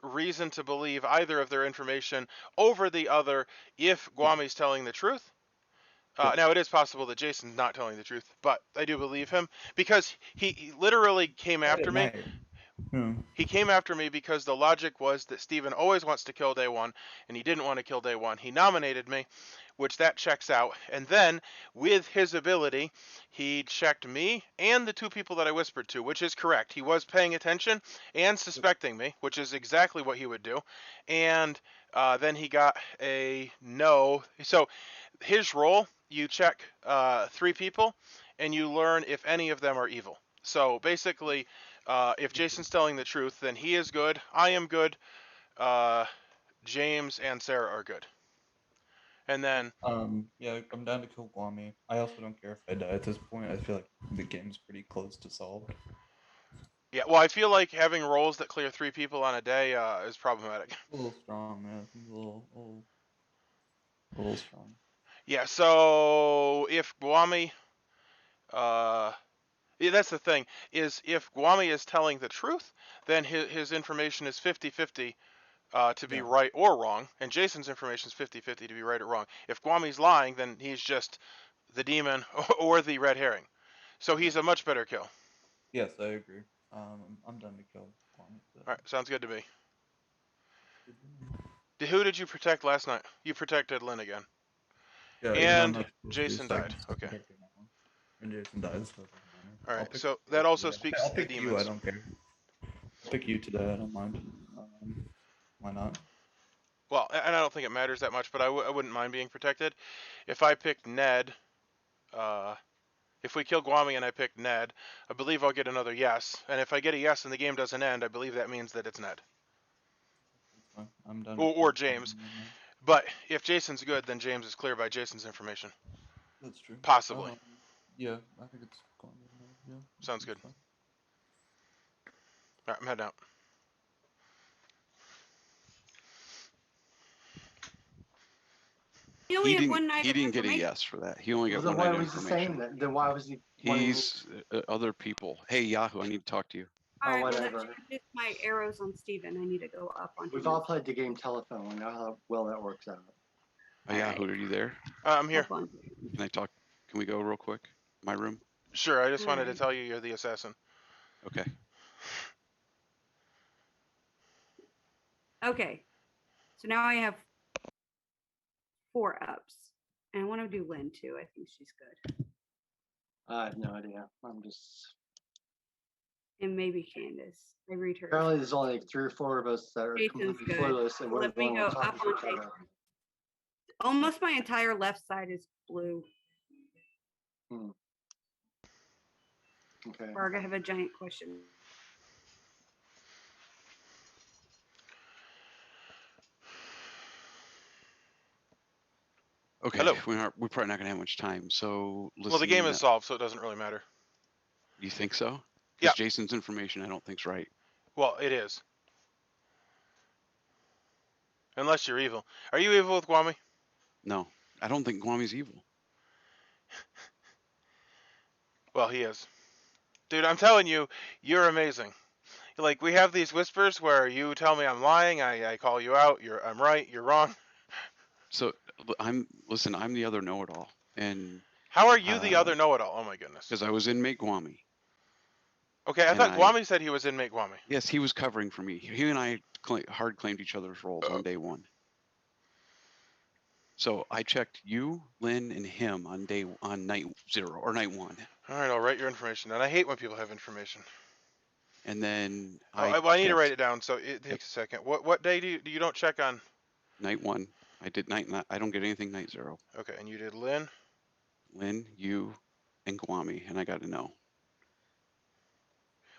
reason to believe either of their information over the other if Guami's telling the truth. Now, it is possible that Jason's not telling the truth, but I do believe him because he literally came after me. He came after me because the logic was that Steven always wants to kill day one, and he didn't want to kill day one. He nominated me, which that checks out. And then, with his ability, he checked me and the two people that I whispered to, which is correct. He was paying attention and suspecting me, which is exactly what he would do. And then he got a no. So his role, you check 3 people, and you learn if any of them are evil. So basically, if Jason's telling the truth, then he is good, I am good, James and Sarah are good. And then yeah, I'm down to kill Guami. I also don't care if I die at this point. I feel like the game's pretty close to solved. Yeah, well, I feel like having rolls that clear 3 people on a day is problematic. A little strong, man. A little strong. Yeah, so if Guami, yeah, that's the thing, is if Guami is telling the truth, then his information is 50-50 to be right or wrong, and Jason's information is 50-50 to be right or wrong. If Guami's lying, then he's just the demon or the red herring. So he's a much better kill. Yes, I agree. I'm done to kill Guami. All right, sounds good to me. Who did you protect last night? You protected Lynn again. Yeah, and Jason died. Okay. And Jason died. So all right, so that also speaks to the demons. You, I don't care. I'll pick you today. I don't mind. Why not? Well, and I don't think it matters that much, but I wouldn't mind being protected. If I picked Ned, if we kill Guami and I pick Ned, I believe I'll get another yes. And if I get a yes and the game doesn't end, I believe that means that it's Ned. I'm done. Or James. But if Jason's good, then James is clear by Jason's information. That's true. Possibly. Yeah, I think it's going. Yeah. Sounds good. All right, I'm heading out. He didn't get a yes for that. He only got one night information. Then why was he? He's other people. Hey Yahoo, I need to talk to you. All right, whatever. well, that's my arrows on Steven. I need to go up on We've him. all played the game telephone. We know how well that works out. Yahoo, are you there? I'm here. Can I talk? Can we go real quick? My room? Sure, I just wanted to tell you you're the assassin. Okay. Okay. So now I have 4 ups. And I want to do Lynn too. I think she's good. I have no idea. I'm just. And maybe Candace. I read her. Apparently, there's only like 3 or 4 of us that are Jason's completely good. clueless, and we're Let the me one go talking up to on each other. Jason. Almost my entire left side is blue. Okay. Barg, I have a giant question. Okay. Hello. We're probably not gonna have much time. So Well, the game is solved, so it doesn't really matter. You think so? Yeah. Jason's information, I don't think's right. Well, it is. Unless you're evil. Are you evil with Guami? No, I don't think Guami's evil. Well, he is. Dude, I'm telling you, you're amazing. Like, we have these whispers where you tell me I'm lying, I call you out, I'm right, you're wrong. So I'm the other know-it-all, and How are you the other know-it-all? Oh my goodness. because I was inmate Guami. Okay, I thought Guami said he was inmate Guami. Yes, he was covering for me. He and I hard claimed each other's roles on day one. So I checked you, Lynn, and him on night 0 or night 1. All right, I'll write your information down. I hate when people have information. And then I need to write it down, so it takes a second. What day do you don't check on? Night 1. I did I don't get anything night 0. Okay, and you did Lynn, you, and Guami, and I got to know.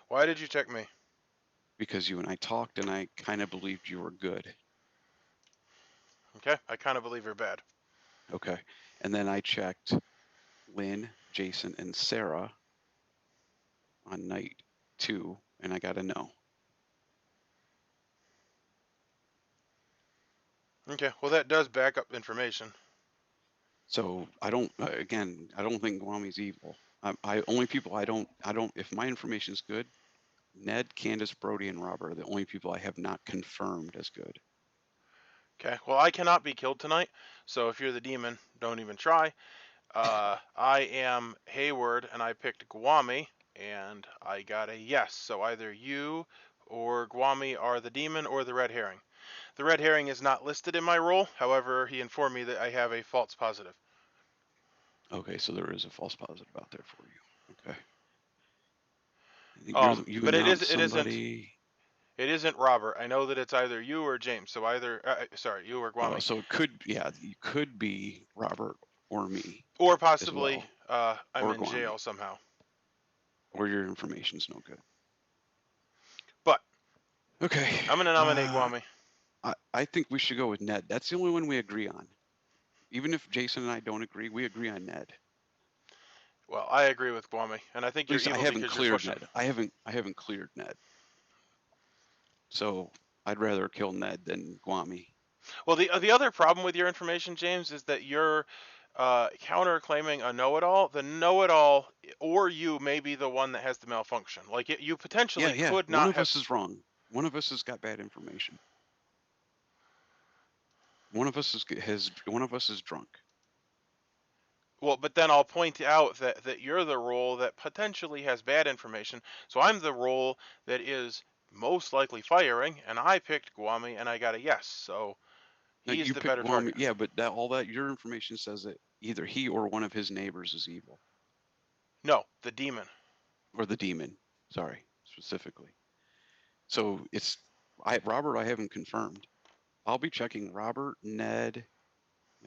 Why did you check me? Because you and I talked, and I kind of believed you were good. Okay, I kind of believe you're bad. Okay, and then I checked Lynn, Jason, and Sarah on night 2, and I got to know. Okay, well that does back up information. So I don't think Guami's evil. If my information's good, Ned, Candace, Brody, and Robert are the only people I have not confirmed as good. Okay, well I cannot be killed tonight, so if you're the demon, don't even try. I am Heywood, and I picked Guami, and I got a yes. So either you or Guami are the demon or the red herring. The red herring is not listed in my role. However, he informed me that I have a false positive. Okay, so there is a false positive out there for you. Okay. But it isn't Robert. I know that it's either you or James. So either, you or Guami. Oh, so it could be Robert or me. Or possibly well. I'm or in Guami. jail somehow. Or your information's no good. But okay, I'm gonna nominate Guami. I think we should go with Ned. That's the only one we agree on. Even if Jason and I don't agree, we agree on Ned. Well, I agree with Guami, and I think you're evil because you're pushing. Ned. I haven't cleared Ned. So I'd rather kill Ned than Guami. Well, the other problem with your information, James, is that you're counter-claiming a know-it-all. The know-it-all, or you, may be the one that has the malfunction. Like you potentially could not. One of us is wrong. One of us has got bad information. One of us is drunk. Well, but then I'll point out that you're the role that potentially has bad information. So I'm the role that is most likely firing, and I picked Guami, and I got a yes. So he's the better target. Yeah, but your information says that either he or one of his neighbors is evil. No, the demon. Or the demon. Sorry, specifically. So it's Robert. I haven't confirmed. I'll be checking Robert, Ned.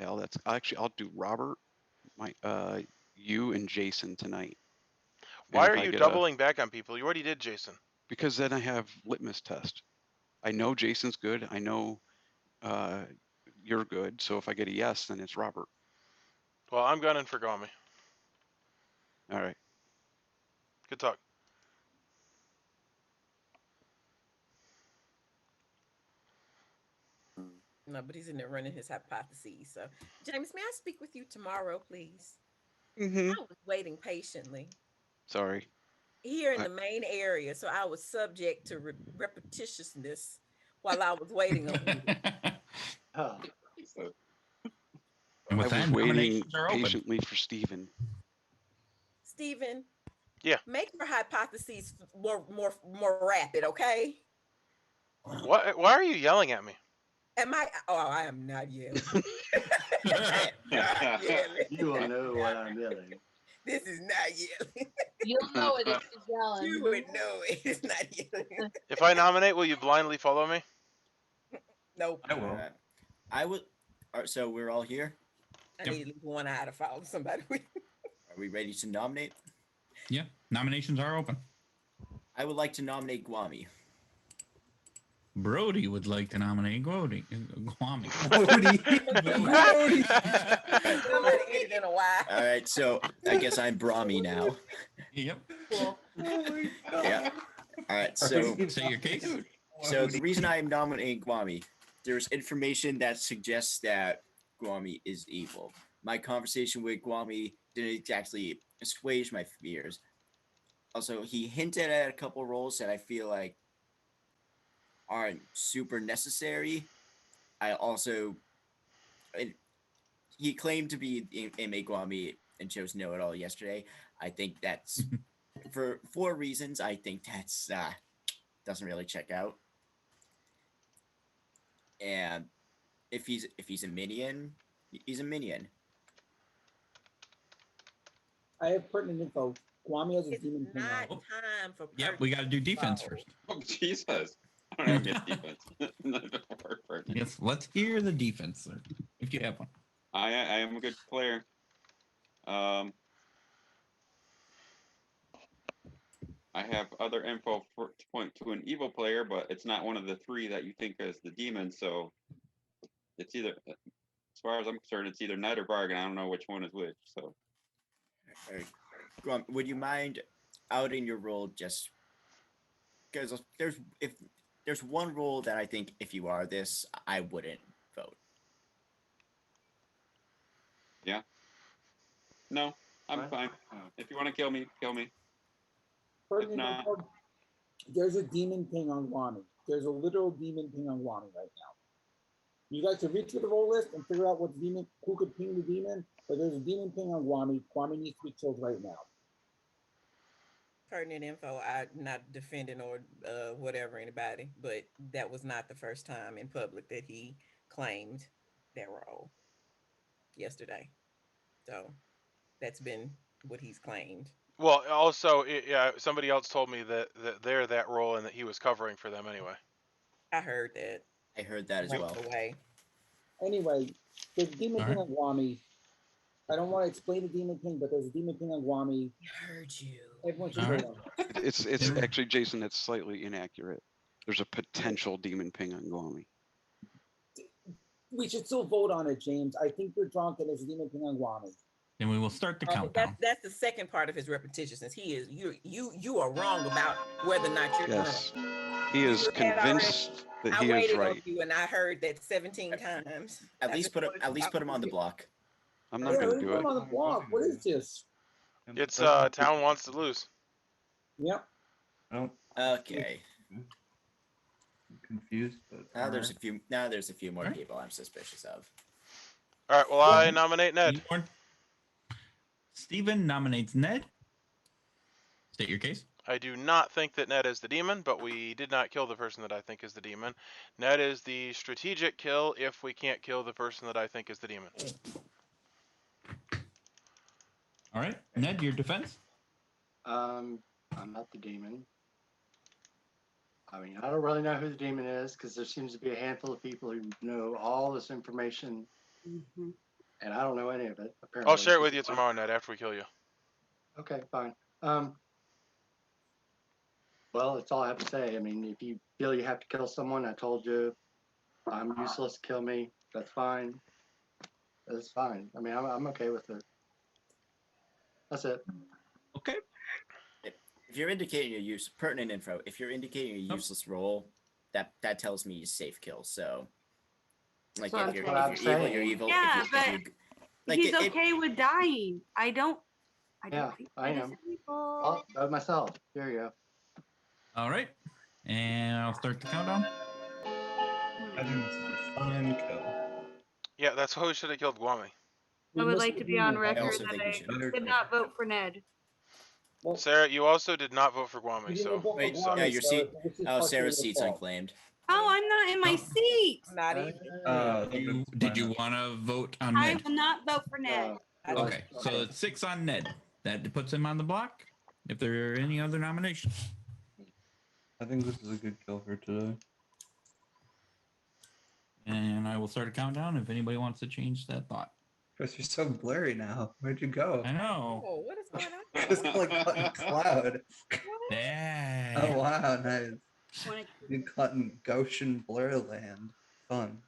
Well, I'll do Robert, you and Jason tonight. Why are you doubling back on people? You already did Jason. Because then I have litmus test. I know Jason's good. I know you're good. So if I get a yes, then it's Robert. Well, I'm gunning for Guami. All right. Good talk. No, but he's in there running his hypotheses. So, James, may I speak with you tomorrow, please? Mm-hmm. I was waiting patiently. Sorry. Here in the main area, so I was subject to repetitiousness while I was waiting on you. Oh. And with I was that, waiting patiently for Stephen. Stephen. Yeah. Make your hypotheses more rapid, okay? What? Why are you yelling at me? Am I? Oh, I am not yelling. You will know what I'm yelling. This is not yelling. You'll know it if it's yelling. You would know it. It's not yelling. If I nominate, will you blindly follow me? Nope. I will. I would. So we're all here. I need at least one eye to follow somebody. Are we ready to nominate? Yeah, nominations are open. I would like to nominate Guami. Brody would like to nominate Guami. Brody. All right, so I guess I'm Brahmi now. Yep. Cool. Yeah. All right, so say your case. So the reason I am nominating Guami there's information that suggests that Guami is evil. My conversation with Guami didn't exactly assuage my fears. Also, he hinted at a couple roles that I feel like aren't super necessary. I also, he claimed to be a Guami and chose know-it-all yesterday. I think that's for 4 reasons. I think that's doesn't really check out. And if he's a minion, he's a minion. I have pertinent info. Guami has a It's demon ping not on. time for. Yep, we got to do defense first. Oh, Jesus. I don't even get defense. Yes, let's hear the defense, sir, if you have one. I am a good player. I have other info to point to an evil player, but it's not one of the 3 that you think is the demon. So it's either, as far as I'm concerned, it's either Ned or Bargain. I don't know which one is which. So, Would you mind outing your role just because there's one role that I think if you are this, I wouldn't vote. Yeah. No, I'm fine. If you want to kill me, kill me. Pertinent not- info, there's a demon ping on Guami. There's a literal demon ping on Guami right now. You guys can reach to the roll list and figure out what demon, who could ping the demon, but there's a demon ping on Guami. Guami needs to be killed right now. Pertinent info. I'm not defending or whatever anybody, but that was not the first time in public that he claimed that role yesterday. So that's been what he's claimed. Well, also, yeah, somebody else told me that they're that role and that he was covering for them anyway. I heard that. I heard that as Right well. away. Anyway, there's a demon All ping right. on Guami. I don't want to explain the demon ping, but there's a demon ping on Guami. I heard you. Everyone should All go right. on. It's actually, Jason, that's slightly inaccurate. There's a potential demon ping on Guami. We should still vote on it, James. I think you're drunk and there's a demon ping on Guami. Then we will start the countdown. That's the second part of his repetitiousness. He is you are wrong about whether or not you're Yes. drunk. He is You had already- convinced that I he is waited on right. you and I heard that 17 times. At least put him on the block. I'm not Yeah, going let's to put do him it. on the block. What is this? It's town wants to lose. Yep. Oh, Okay. I'm confused, but Now there's alright. a few more Alright. people I'm suspicious of. All right. Well, I nominate Ned. Steven nominates Ned. State your case. I do not think that Ned is the demon, but we did not kill the person that I think is the demon. Ned is the strategic kill if we can't kill the person that I think is the demon. All right, Ned, your defense. I'm not the demon. I mean, I don't really know who the demon is because there seems to be a handful of people who know all this information, and I don't know any of it. Apparently, I'll share it with you tomorrow, Ned, after we kill you. Okay, fine. Well, that's all I have to say. I mean, if you feel you have to kill someone, I told you I'm useless. Kill me. That's fine. That's fine. I mean, I'm okay with it. That's it. Okay. If you're indicating your pertinent info, if you're indicating a useless role, that tells me you safe kill. So, like, So if I'm you're, saying- if you're evil, you're evil. Yeah, if but you, like, he's okay with dying. I don't Yeah, think I that is am. evil. I'll vote myself. Here you go. All right, and I'll start the countdown. I think this is a fine kill. Yeah, that's why we should have killed Guami. I would like to be on I record also that think we I should. did not vote for Ned. Well, Sarah, you also did not vote for Guami, you so didn't vote for Wait, Guami, yeah, your Sarah, seat. so this is Oh, partially Sarah's your seat's fault. unclaimed. Oh, I'm not in my seat. Not even. Did you want to vote on I Ned? will not vote for Ned. Okay, so it's 6 on Ned. That puts him on the block. If there are any other nominations. I think this is a good kill for today. And I will start a countdown if anybody wants to change that thought. Chris, you're so blurry now. Where'd you go? I know. Oh, what is going on? Just like a cloud. Yeah. Oh wow, nice. Wanna- You caught in Goshen blur land. Fun.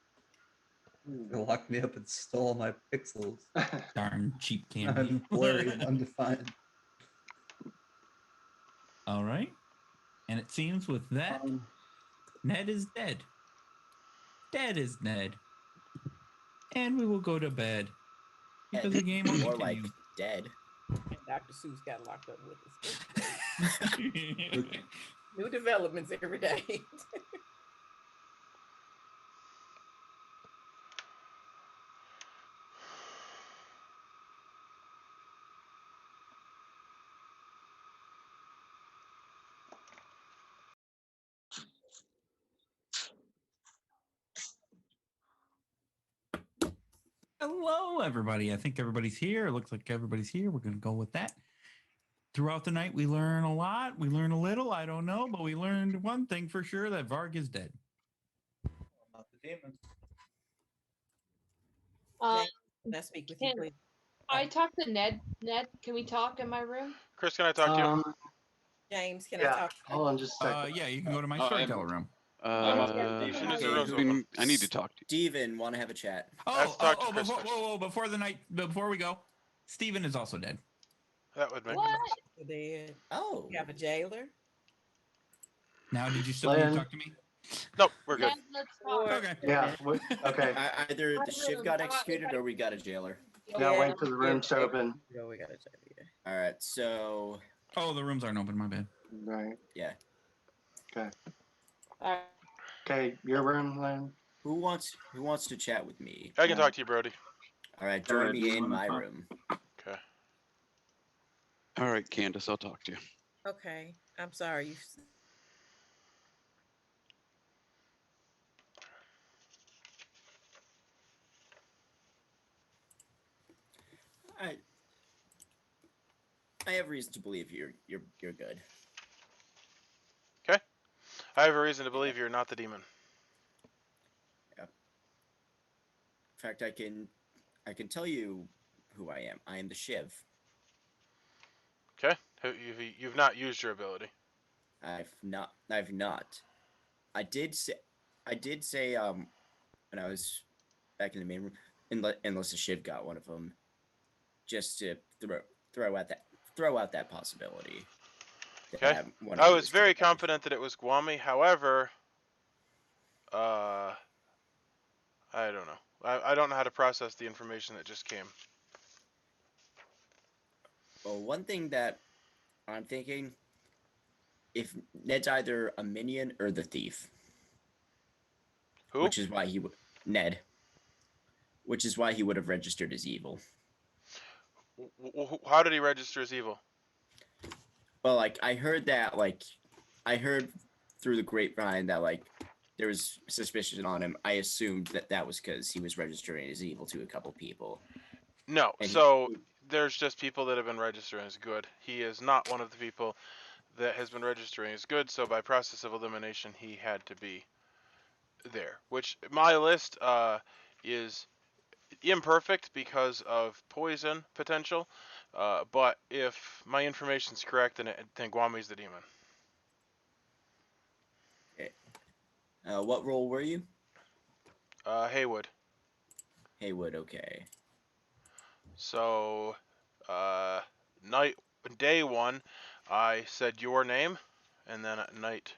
You locked me up and stole my pixels. Darn cheap candy. I'm blurry and undefined. All right. And it seems with that, Ned is dead. Dead is Ned. And we will go to bed. Because the game will More like continue. dead. And Dr. Seuss got locked up with us. New developments every day. Hello, everybody. I think everybody's here. It looks like everybody's here. We're going to go with that. Throughout the night, we learn a lot. We learn a little. I don't know, but we learned one thing for sure, that Varg is dead. Not the demon. Can I speak with you, please? I talked to Ned. Ned, can we talk in my room? Chris, can I talk to you? James, can I talk? Hold on just a second. Yeah, you can go to my storyteller room. As soon as the room's open. I need to talk to you. Steven, want to have a chat. Before we go, Steven is also dead. That would make What? Dead. Oh. You have a jailer? Now, did you still need to talk to me? Nope, we're good. Let's talk. Okay. Yeah. Okay. Either the Shiv got executed or we got a jailer. Now wait for the room to open. No, we got a jailer. All right. So. Oh, the rooms aren't open. My bad. Right. Yeah. Okay. Okay, your room, Len. Who wants to chat with me? I can talk to you, Brody. All right, join me in my room. Okay. All right, Candace, I'll talk to you. Okay. I'm sorry. I have reason to believe you're good. Okay. I have a reason to believe you're not the demon. Yeah. In fact, I can tell you who I am. I am the Shiv. Okay. You've not used your ability. I've not. I did say when I was back in the main room, unless the Shiv got one of them, just to throw out that possibility. Okay. I was very confident that it was Guami. However, I don't know. I don't know how to process the information that just came. Well, one thing that I'm thinking, if Ned's either a minion or the thief. Who? Which is why Ned. Which is why he would have registered as evil. How did he register as evil? Well, I heard through the grapevine that there was suspicion on him. I assumed that was because he was registering as evil to a couple people. No, so there's just people that have been registering as good. He is not one of the people that has been registering as good, so by process of elimination, he had to be there. Which my list is imperfect because of poison potential, but if my information's correct, then Guami's the demon. Okay. What role were you? Heywood. Heywood, okay. So, day one, I said your name, and then at night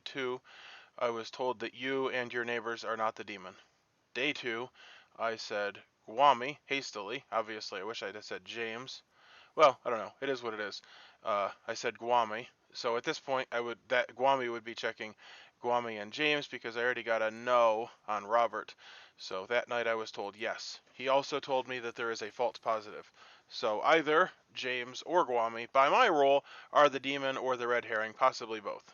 2, I was told that you and your neighbors are not the demon. Day 2, I said Guami hastily. Obviously, I wish I'd have said James. Well, I don't know. It is what it is. I said Guami. So at this point, Guami would be checking Guami and James because I already got a no on Robert. So that night I was told yes. He also told me that there is a false positive. So either James or Guami, by my role, are the demon or the red herring, possibly both.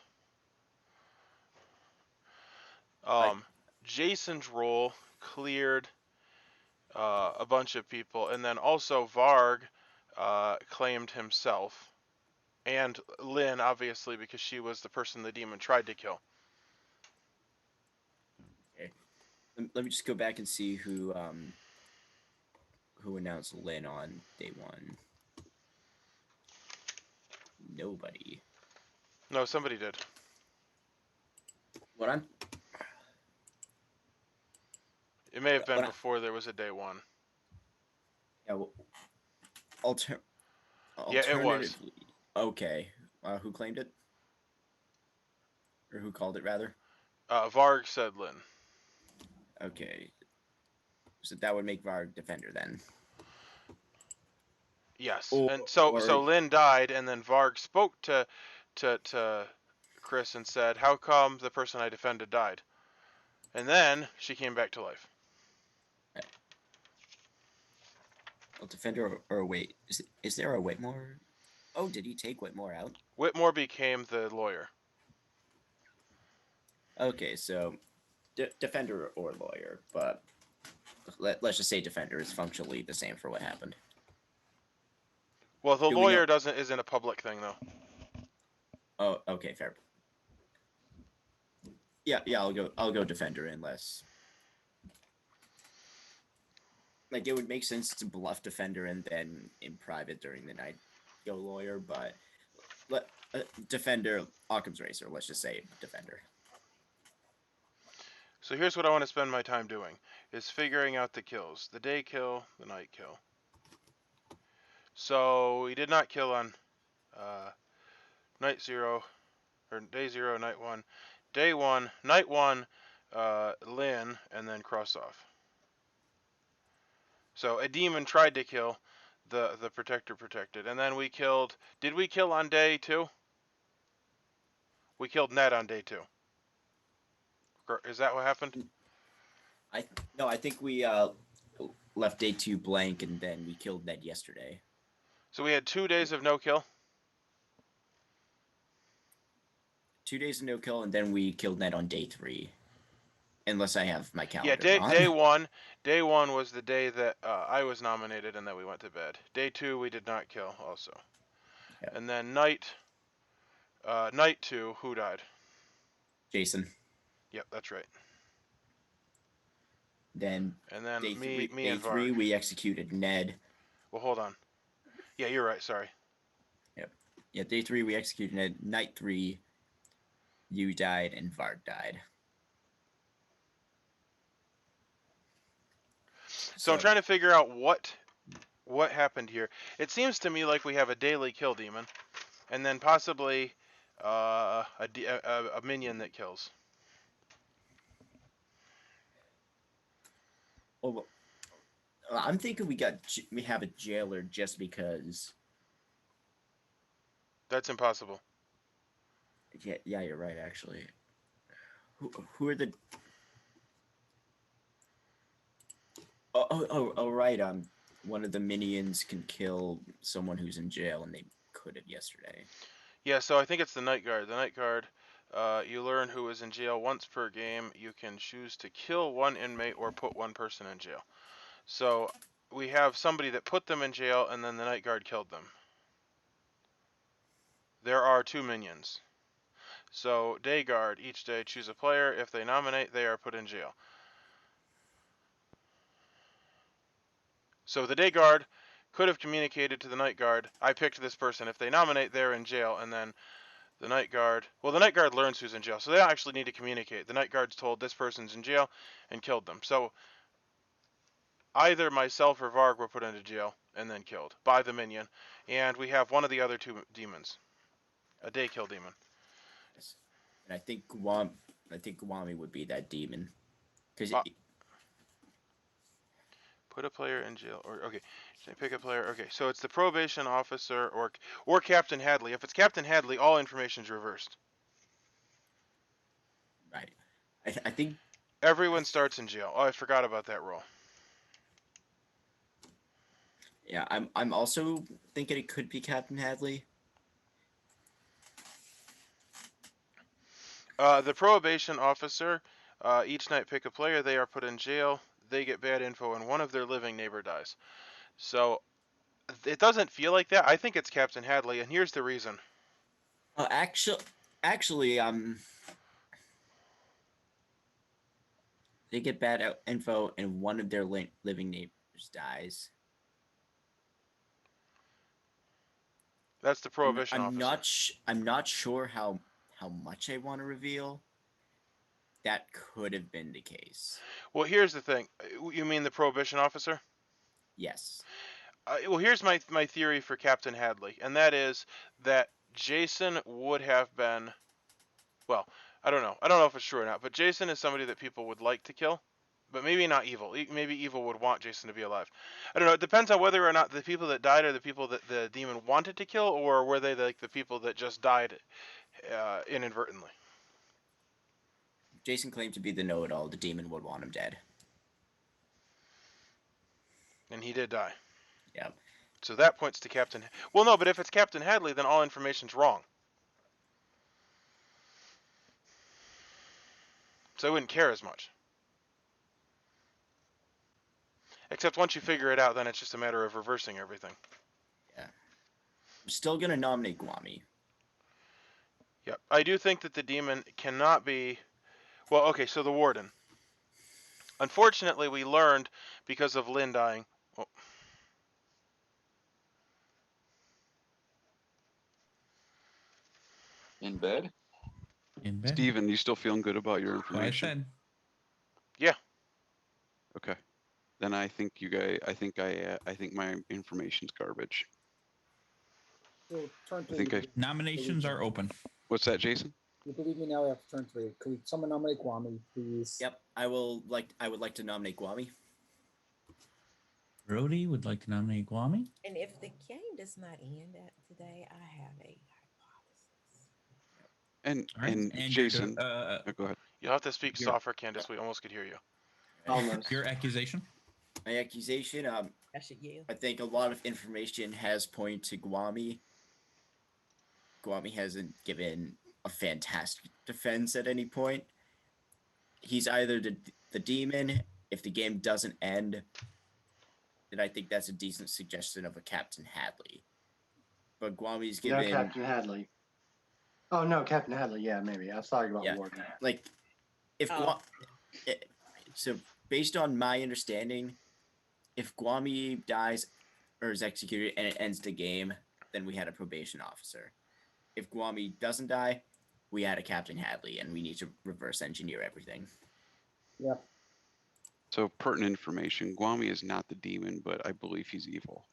Jason's role cleared a bunch of people, and then also Varg claimed himself. And Lynn, obviously, because she was the person the demon tried to kill. Okay. Let me just go back and see who announced Lynn on day 1. Nobody. No, somebody did. It may have been before there was a day 1. Yeah, well, yeah, it was. Okay. Who claimed it? Or who called it, rather? Varg said Lynn. Okay. So that would make Varg defender then. Yes. Or- And so or- Lynn died, and then Varg spoke to Chris and said, "How come the person I defended died?" And then she came back to life. Well, defender or wait, is there a Whitmore? Oh, did he take Whitmore out? Whitmore became the lawyer. Okay, so defender or lawyer, but let's just say defender is functionally the same for what happened. Well, the Do we know- lawyer isn't a public thing though. Oh, okay, fair. Yeah, I'll go defender unless like it would make sense to bluff defender and then in private during the night go lawyer, but defender Occam's razor. Let's just say defender. So here's what I want to spend my time doing, is figuring out the kills. The day kill, the night kill. So we did not kill on night 0, or day 0, night 1. Day 1, night 1, Lynn, and then cross off. So a demon tried to kill, the protector protected. And then we killed, did we kill on day 2? We killed Ned on day 2. Is that what happened? No, I think we left day 2 blank and then we killed Ned yesterday. So we had 2 days of no kill? 2 days of no kill, and then we killed Ned on day 3. Unless I have my calendar. Yeah, day one was the day that I was nominated and then we went to bed. Day 2 we did not kill also. Yep. And then night 2, who died? Jason. Yep, that's right. Then me day and 3 Varg. we executed Ned. Well, hold on. Yeah, you're right. Sorry. Yep. Yeah, day 3 we executed Ned. Night 3, you died and Varg died. So I'm trying to figure out what happened here. It seems to me like we have a daily kill demon, and then possibly a minion that kills. Oh, I'm thinking we have a jailer just because. That's impossible. Yeah, you're right. Actually, who are the? Oh, right. One of the minions can kill someone who's in jail, and they could have yesterday. Yeah, so I think it's the Night Guard. The Night Guard, you learn who is in jail once per game. You can choose to kill one inmate or put one person in jail. So we have somebody that put them in jail, and then the Night Guard killed them. There are 2 minions. So Day Guard, each day choose a player. If they nominate, they are put in jail. So the Day Guard could have communicated to the Night Guard, I picked this person. If they nominate, they're in jail, and then the Night Guard, well, the Night Guard learns who's in jail, so they don't actually need to communicate. The Night Guard's told this person's in jail and killed them. So either myself or Varg were put into jail and then killed by the minion, and we have one of the other 2 demons, a day kill demon. And I think Gwami would be that demon, because put a player in jail, or okay, should I pick a player? Okay, so it's the probation officer or Captain Hadley. If it's Captain Hadley, all information's reversed. Right. I think everyone starts in jail. Oh, I forgot about that rule. Yeah, I'm also thinking it could be Captain Hadley. The probation officer, each night pick a player. They are put in jail. They get bad info, and one of their living neighbor dies. So it doesn't feel like that. I think it's Captain Hadley, and here's the reason. Actually, they get bad info, and one of their living neighbors dies. That's the prohibition officer. I'm not sure how much I want to reveal. That could have been the case. Well, here's the thing. You mean the prohibition officer? Yes. Well, here's my theory for Captain Hadley, and that is that Jason would have been. Well, I don't know. I don't know if it's true or not, but Jason is somebody that people would like to kill but maybe not evil. Maybe evil would want Jason to be alive. I don't know. It depends on whether or not the people that died are the people that the demon wanted to kill, or were they like the people that just died inadvertently. Jason claimed to be the know-it-all. The demon would want him dead. And he did die. Yeah. So that points to Captain. Well, no, but if it's Captain Hadley, then all information's wrong. So I wouldn't care as much. Except once you figure it out, then it's just a matter of reversing everything. Yeah. I'm still gonna nominate Gwami. Yep. I do think that the demon cannot be. Well, okay, so the warden. Unfortunately, we learned because of Lynn dying. Oh. In bed? In bed. Steven, you still feeling good about your What I information? said. Yeah. Okay. Then I think you guys. I think my information's garbage. So turn I think three. Nominations are open. What's that, Jason? You believe me now? We have to turn three. Could someone nominate Gwami, please? Yep. I would like to nominate Gwami. Brody would like to nominate Gwami. And if the game does not end today, I have a hypothesis. And Right. and And Jason. your, go ahead. You'll have to speak softer, Candace. We almost could hear you. Almost. Your accusation. My accusation. I should yell. I think a lot of information has pointed to Gwami. Gwami hasn't given a fantastic defense at any point. He's either the demon. If the game doesn't end, then I think that's a decent suggestion of a Captain Hadley. But Gwami's given... No, Captain Hadley. Oh, no, Captain Hadley. Yeah, maybe. I was talking about Warden. Like, if so based on my understanding, if Gwami dies or is executed and it ends the game, then we had a probation officer. If Gwami doesn't die, we had a Captain Hadley, and we need to reverse engineer everything. Yeah. So pertinent information. Gwami is not the demon, but I believe he's evil.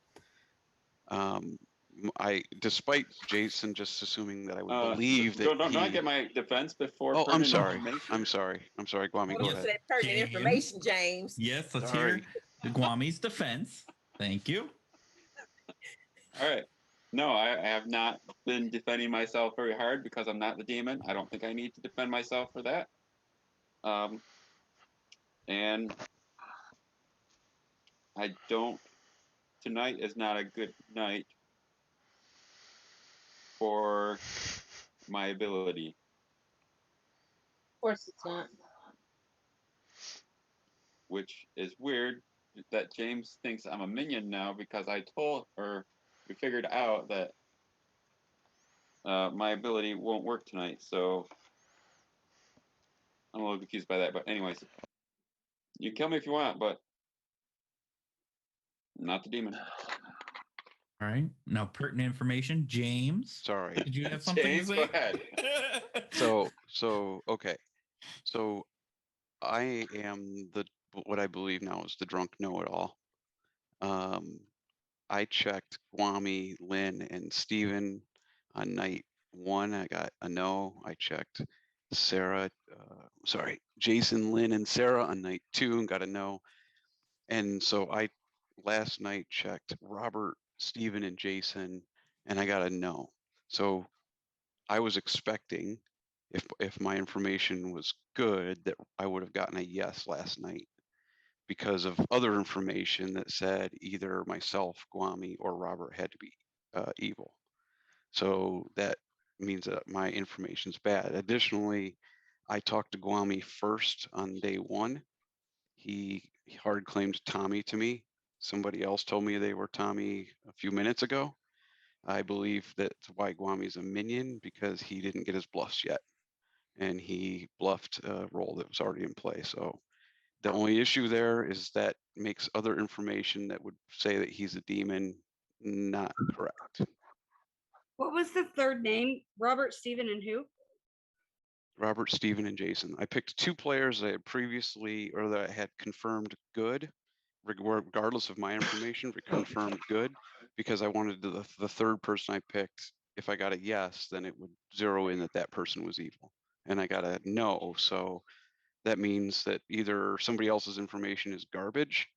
Despite Jason just assuming that I would believe that don't I get my defense before? Oh, I'm pertinent sorry. information? I'm sorry, Gwami. Go You ahead. said pertinent information, James. Yes, let's Sorry. hear the Gwami's defense. Thank you. All right. No, I have not been defending myself very hard because I'm not the demon. I don't think I need to defend myself for that. And I don't. Tonight is not a good night for my ability. Of course it's not. Which is weird that James thinks I'm a minion now because we figured out that my ability won't work tonight. So I'm a little confused by that. But anyways, you kill me if you want, but I'm not the demon. All right. Now, pertinent information. James. Sorry. Did you have something James, to go say? ahead. Okay. So I am what I believe now is the drunk know-it-all. I checked Gwami, Lynn, and Steven on night 1. I got a no. I checked Jason, Lynn, and Sarah on night 2 and got a no. And so I last night checked Robert, Steven, and Jason, and I got a no. So I was expecting, if my information was good, that I would have gotten a yes last night because of other information that said either myself, Gwami, or Robert had to be evil. So that means that my information's bad. Additionally, I talked to Gwami first on day 1. He hard claimed Tommy to me. Somebody else told me they were Tommy a few minutes ago. I believe that's why Gwami's a minion, because he didn't get his bluffs yet. And he bluffed a roll that was already in play. So the only issue there is that makes other information that would say that he's a demon not correct. What was the third name? Robert, Stephen, and who? Robert, Steven, and Jason. I picked 2 players that I had previously, or that I had confirmed good, regardless of my information, confirmed good, because I wanted the third person I picked, if I got a yes, then it would zero in that person was evil. And I got a no, so that means that either somebody else's information is garbage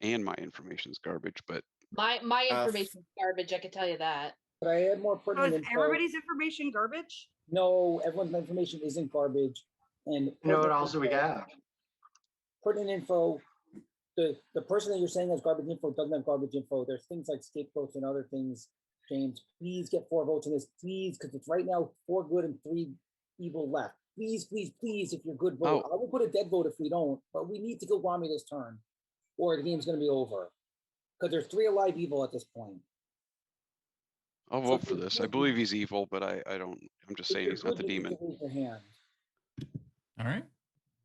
and my information is garbage, but My information is garbage. I can tell you that. But I add more So pertinent is info. everybody's information garbage? No, everyone's information isn't garbage. And You know what else we have? Pertinent info, the person that you're saying has garbage info doesn't have garbage info. There's things like scapegoats and other things. James, please get 4 votes in this, please, because it's right now 4 good and 3 evil left. Please, please, please, if you're good, vote. I will put a dead vote if we don't, but we need to kill Guami this turn, or the game's going to be over. Because there's 3 alive evil at this point. I'll vote for this. I believe he's evil, but I don't. I'm just saying he's not the demon. All right.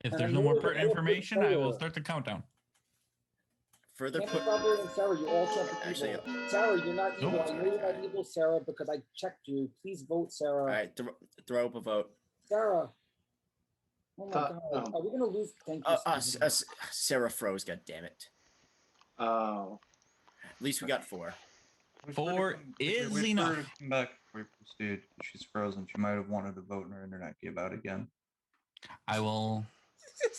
If there's no more pertinent information, I will start the countdown. Further put and Sarah, you're all champion. Sarah, you're not evil. I know you're not evil, Sarah, because I checked you. Please vote, Sarah. All right, throw up a vote. Sarah. Oh my God. Are we gonna lose? Thank you. Sarah froze. God damn it. Oh. At least we got 4. 4 is Wait enough. for her to come back before we proceed. She's frozen. She might have wanted to vote and her internet gave out again. I will.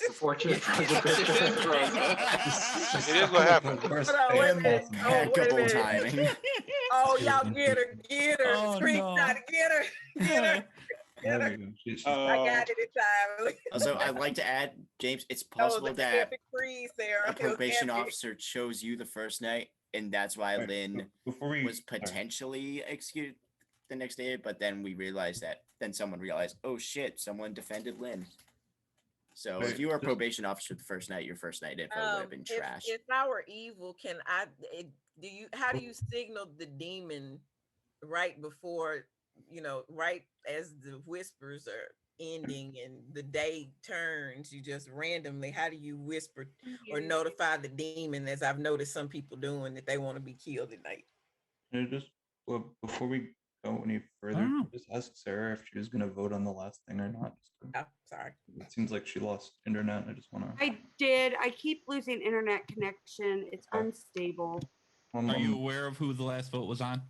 Unfortunate. It is what happened. Impeccable timing. Oh, y'all get her, get her. Oh, Screenshot, get her, get her. There we go. I got it in time. Also, I'd like to add, James, it's possible that epic freeze, Sarah. a probation officer chose you the first night, and that's why Lynn was potentially executed the next day, but then we realized that, then someone realized, oh shit, someone defended Lynn. So if you were a probation officer the first night, your first night info would have been trash. If I were evil, how do you signal the demon right before, right as the whispers are ending and the day turns, you just randomly, how do you whisper or notify the demon, as I've noticed some people doing, that they want to be killed at night? Before we go any further, just ask Sarah if she was going to vote on the last thing or not. Oh, sorry. It seems like she lost internet. I just want to. I did. I keep losing internet connection. It's unstable. Are you aware of who the last vote was on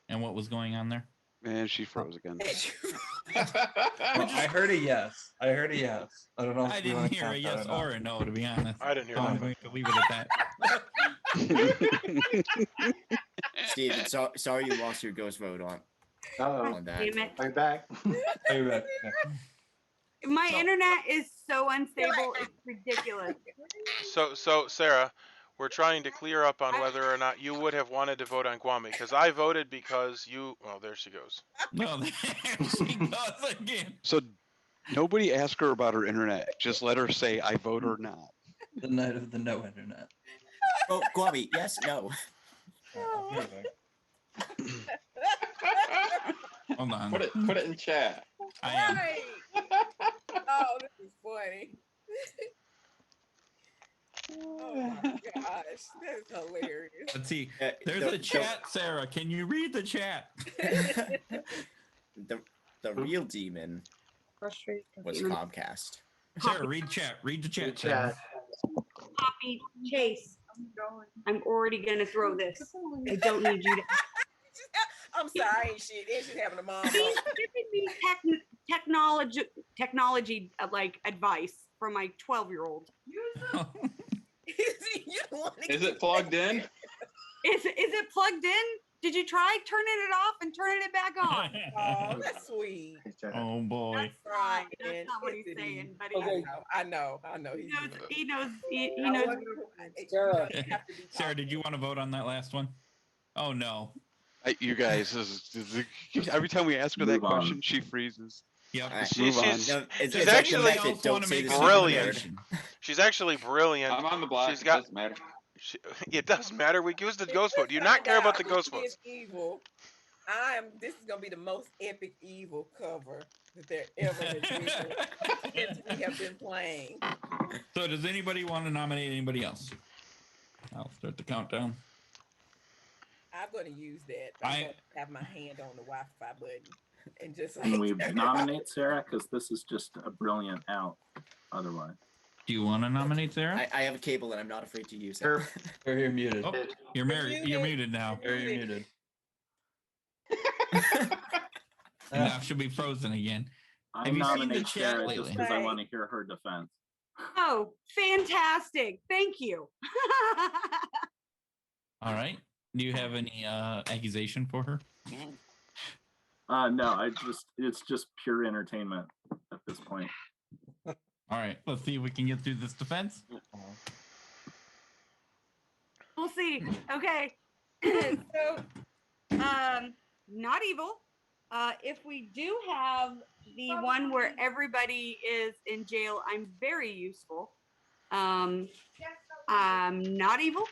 and what was going on there? Man, she froze again. I heard a yes. I don't know. I didn't hear a yes or a no, to be honest. I didn't hear I'm going to leave it at that. Steve, sorry you lost your ghost vote on that. Damn it. I'm back. Are back? My internet is so unstable, it's ridiculous. So Sarah, we're trying to clear up on whether or not you would have wanted to vote on Guami, because I voted because you. Well, there she goes. No, there she goes again. So nobody ask her about her internet. Just let her say, I vote or not. The night of the no internet. Oh, Guami, yes, no. Hold on. Put it in chat. I am. Oh, this is funny. Oh my gosh, that's hilarious. Let's see. There's a chat, Sarah. Can you read the chat? The real demon was Comcast. Sarah, read chat. Read the chat. Sarah. Copy, Chase. I'm already gonna throw this. I don't need you to. I'm sorry, shit. She's having a mom. He's giving me technology like advice from my 12-year-old. Is it plugged in? Is it plugged in? Did you try turning it off and turning it back on? Oh, that's sweet. Oh boy. That's not what he's saying, but I know. He knows. Sarah, did you want to vote on that last one? Oh no. You guys, every time we ask her that question, she freezes. Yep. She's actually brilliant. She's actually brilliant. I'm on the block. She's got. It doesn't matter. It does matter. We use the ghost vote. Do you not care about the ghost votes? Evil. This is gonna be the most epic evil cover that there ever has been since we have been playing. So, does anybody want to nominate anybody else? I'll start the countdown. I'm gonna use that. I'm gonna have my hand on the Wi-Fi button and just. Can we nominate Sarah? Because this is just a brilliant out. Otherwise. Do you want to nominate Sarah? I have a cable and I'm not afraid to use it. You're muted. Oh, you're muted now. You're muted. Now she'll be frozen again. I Have you seen the nominate chat Sarah lately? just because I want to hear her defense. Oh, fantastic. Thank you. All right. Do you have any accusation for her? No, it's just pure entertainment at this point. All right. Let's see if we can get through this defense. We'll see. Okay. So, not evil. If we do have the one where everybody is in jail, I'm very useful. I'm not evil.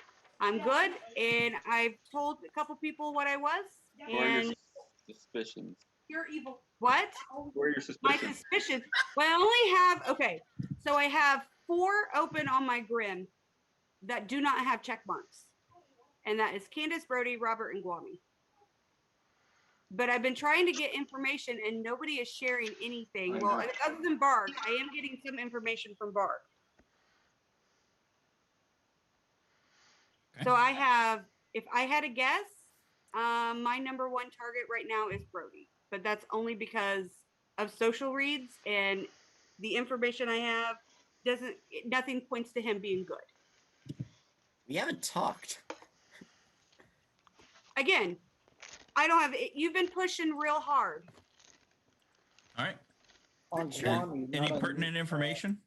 I'm good, and I've told a couple people what I was. Or your And suspicions. you're evil. What? Or your suspicions. My suspicions. Well, I only have, okay, so I have 4 open on my grim that do not have check marks. And that is Candace, Brody, Robert, and Guami. But I've been trying to get information and nobody is sharing anything. Well, other than Bark, I am getting some information from Bark. Okay. So I have, if I had a guess, my number 1 target right now is Brody. But that's only because of social reads and the information I have nothing points to him being good. We haven't talked. Again, I don't have it. You've been pushing real hard. All right. On Guami, Any not on pertinent you. information?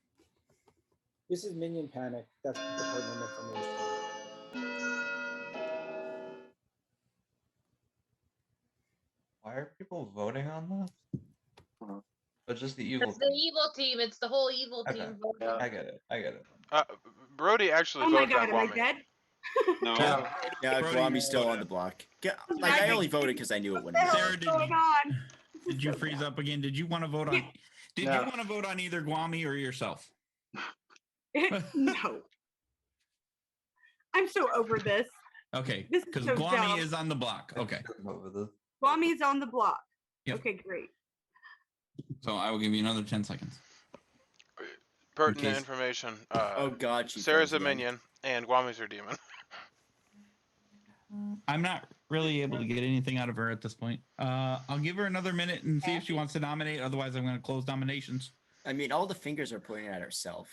This is Minion Panic. That's the pertinent information. Why are people voting on this? But just the evil. It's the evil team. It's the whole evil Okay. team voting. I get it. I get it. Brody actually Oh my voted god, on am I Guami. dead? No. Yeah, Brody, Guami's still on the block. Like, I only voted because I knew it wouldn't What the hell matter. is going on? Did you freeze up again? Did you want to vote on? Did No. you want to vote on either Guami or yourself? No. I'm so over this. Okay, This is because so Guami dumb. is on the block. Okay, Guami's on the block. Yep. Okay, great. so I will give you another 10 seconds. Pertinent case- information. Oh God, she Sarah's a froze again. minion, and Guami's her demon. I'm not really able to get anything out of her at this point. I'll give her another minute and see if she wants to nominate. Otherwise, I'm going to close nominations. I mean, all the fingers are pointing at herself.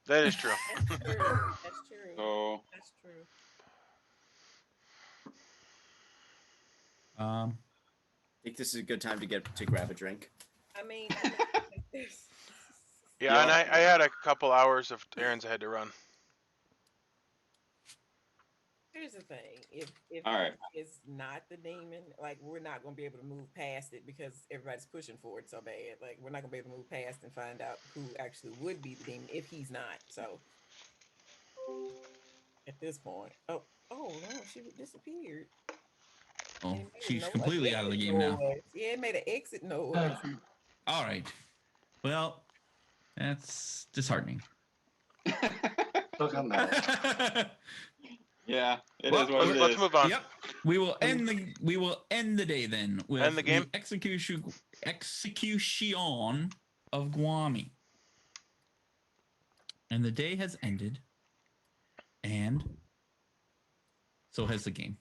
That is true. That's true. That's true. So That's true. I think this is a good time to grab a drink. I mean, Yeah, and I had a couple hours of errands I had to run. here's the thing: if All right. it's not the demon, like we're not gonna be able to move past it because everybody's pushing for it so bad. Like we're not gonna be able to move past and find out who actually would be the demon if he's not. So at this point, oh no, she disappeared. Oh, And it made she's no completely out of the game now. noise. Yeah, it made an exit noise. All right. Well, that's disheartening. Look on that. yeah, it is Well, what it Let's is. move on. Yep. We will end the day then with End the game? execution of Guami. And the day has ended, and so has the game.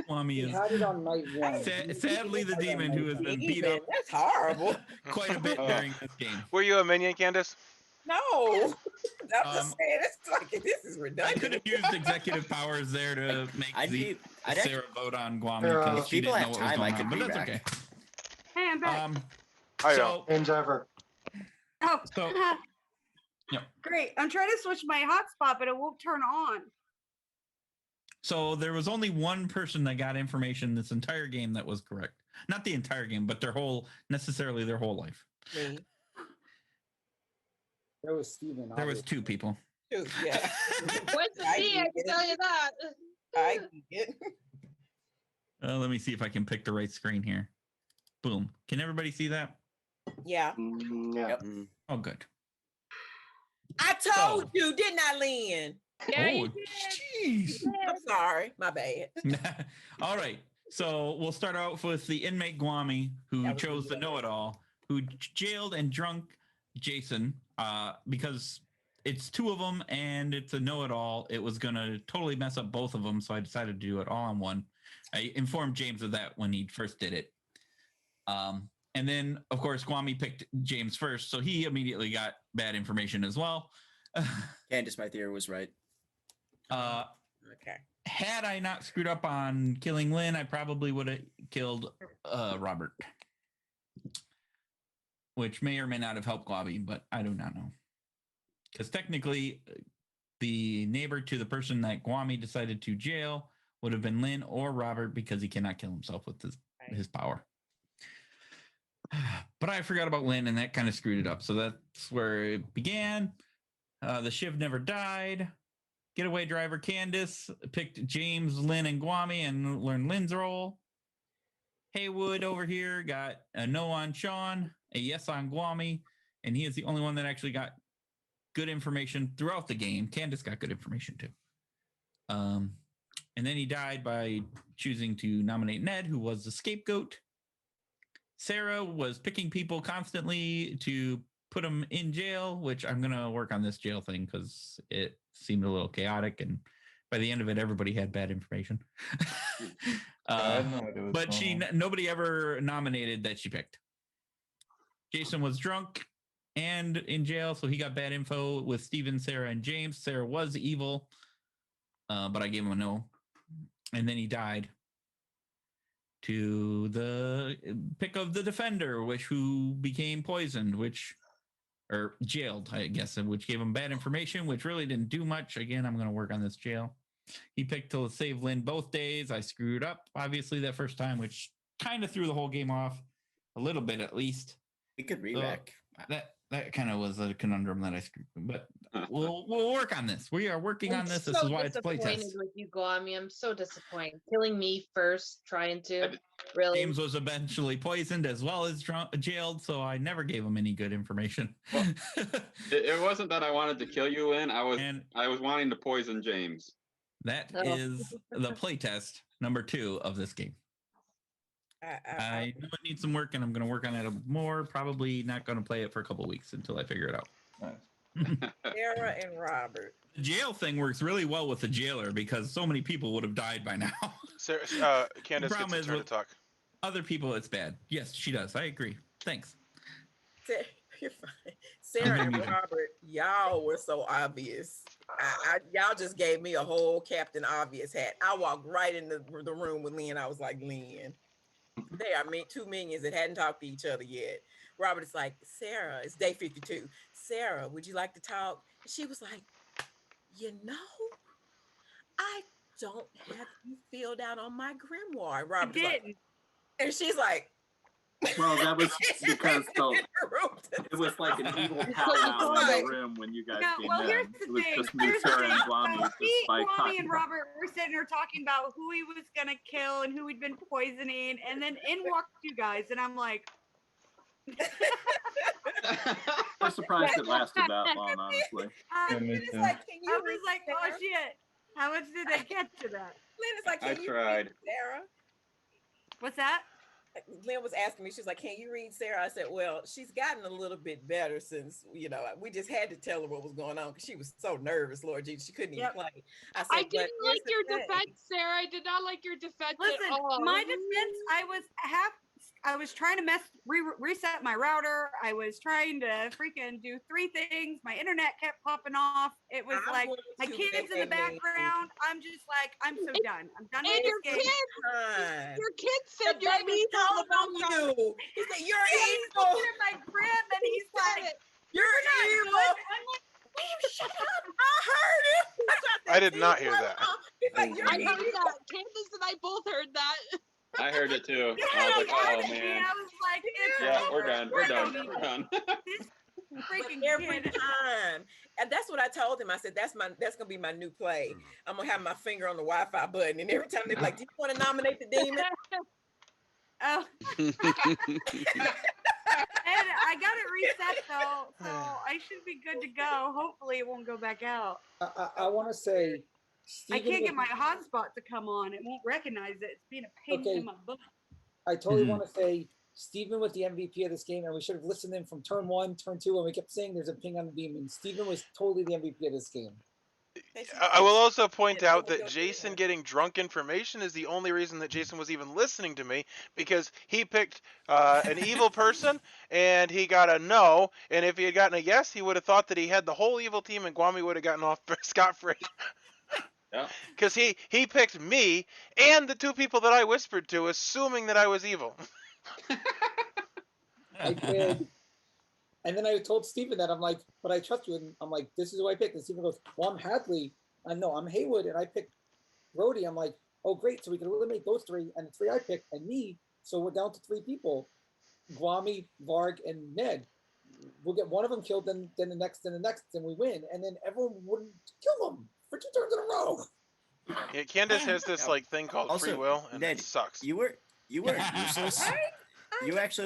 Guami We is had it on night 1. sadly the demon who has been beat up That's horrible. quite a bit during this game. Were you a minion, Candace? No, I'm just saying it's like this is I redundant. could have used executive powers there to make I'd Sarah vote on Guami Sarah, because if she people didn't have know what was time, I going could on, be but that's back. okay. Hey, I'm back. I So, Game's over. Oh, so yeah. great. I'm trying to switch my hotspot, but it won't turn on. So there was only one person that got information this entire game that was correct. Not the entire game, but their whole life. Me. There was Steven. There was 2 people. Shoot, yeah. What's the I D? I get can it. tell you that. I get it. Let me see if I can pick the right screen here. Boom. Can everybody see that? Yeah. Yeah. Yep. Oh, good. I told you, didn't I, Lynn? Yeah, Oh, you jeez. I'm sorry. My bad. All right. So we'll start out with the inmate Guami, who That was chose the good. know-it-all, who jailed and drunk Jason because it's 2 of them and it's a know-it-all. It was going to totally mess up both of them, so I decided to do it all on one. I informed James of that when he first did it. And then, of course, Kwame picked James first, so he immediately got bad information as well. Candace, my theory was right. Okay. Had I not screwed up on killing Lynn, I probably would have killed Robert, which may or may not have helped Globby, but I do not know. Because technically, the neighbor to the person that Kwame decided to jail would have been Lynn or Robert, because he cannot kill himself with his power. But I forgot about Lynn, and that kind of screwed it up. So that's where it began. The Shiv never died. Getaway Driver Candace picked James, Lynn, and Kwame and learned Lynn's role. Heywood over here got a no on Sean, a yes on Kwame, and he is the only one that actually got good information throughout the game. Candace got good information too. And then he died by choosing to nominate Ned, who was the scapegoat. Sarah was picking people constantly to put them in jail, which I'm going to work on this jail thing because it seemed a little chaotic. And by the end of it, everybody had bad information. But nobody ever nominated that she picked. Jason was drunk and in jail, so he got bad info with Steven, Sarah, and James. Sarah was evil, but I gave him a no. And then he died to the pick of the defender, who became poisoned, or jailed, I guess, which gave him bad information, which really didn't do much. Again, I'm going to work on this jail. He picked to save Lynn both days. I screwed up, obviously, that first time, which kind of threw the whole game off a little bit, at least. We could re-rack. So that kind of was a conundrum that I screwed. But we'll work on this. We are working on this. This is why it's playtest. I'm disappointed with you, Gwami. I'm so disappointed. Killing me first, trying to. Really? James was eventually poisoned as well as jailed, so I never gave him any good information. Well, it wasn't that I wanted to kill you, Lynn. I was wanting to poison James. That is the playtest number 2 of this game. I know it needs some work, and I'm going to work on it more. Probably not going to play it for a couple of weeks until I figure it out. Nice. Sarah and Robert. The jail thing works really well with the jailer because so many people would have died by now. Sarah, Candace gets a turn to talk. Other people, it's bad. Yes, she does. I agree. Thanks. You're fine. Sarah and Robert, y'all were so obvious. Y'all just gave me a whole Captain Obvious hat. I walked right in the room with Lynn. I was like, Lynn, they are two minions that hadn't talked to each other yet. Robert is like, Sarah, it's day 52. Sarah, would you like to talk? And she was like, I don't have you filled out on my grimoire. Robert, like, and she's like, well, that was because it was like an evil powwow in the room when you guys came in. Here's It the was thing. just me, Sarah, and Gwami. Gwami and Robert were sitting there talking about who he was going to kill and who he'd been poisoning. And then in walked you guys. And I'm like... I'm surprised it lasted that long, honestly. I was like, oh, shit. How much did they get to that? Lynn is like, I tried. Sarah? What's that? Lynn was asking me, she's like, can you read Sarah? I said, well, she's gotten a little bit better since, we just had to tell her what was going on because she was so nervous, Lord Jesus, she couldn't even play. I didn't like your defense, Sarah. I did not like your defense Listen, at all. my defense, I was trying to reset my router. I was trying to freaking do 3 things. My internet kept popping off. It was like my kids in the background. I'm just like, I'm so done. I'm done with this game. Your kids said you're evil about you. He said you're evil. He's in my crib and he's like, you're evil. I'm like, will you shut up? I heard it. I did not hear that. I heard that. Candace and I both heard that. I heard it too. Yeah, I was like, oh I man. was like, Yeah, we're done. We're done. Freaking every time. And that's what I told him. I said, that's gonna be my new play. I'm gonna have my finger on the Wi-Fi button, and every time they're like, do you want to nominate the demon? Oh. And I got it reset though, so I should be good to go. Hopefully it won't go back out. I want to say, I can't get my hotspot to come on. It won't recognize it. It's being a pain in my butt. I totally want to say, Stephen was the MVP of this game, and we should have listened in from turn 1, turn 2, and we kept saying there's a ping on the demon. Stephen was totally the MVP of this game. I will also point out that Jason getting drunk information is the only reason that Jason was even listening to me, because he picked an evil person and he got a no, and if he had gotten a yes, he would have thought that he had the whole evil team and Guami would have gotten off scot-free. Yeah. Because he picked me and the two people that I whispered to, assuming that I was evil. I did. And then I told Stephen that I'm like, but I trust you. And I'm like, this is who I picked. And Stephen goes, well, I'm Hadley. I know I'm Heywood. And I picked Brody. I'm like, oh, great. So we can eliminate those three and the three I picked and me. So we're down to three people, Guami, Varg, and Ned. We'll get one of them killed, then the next, and we win. And then everyone wouldn't kill them for 2 turns in a row. Yeah, Candace has this like thing called Also, free will, and Ned, it sucks. You were useless. You actually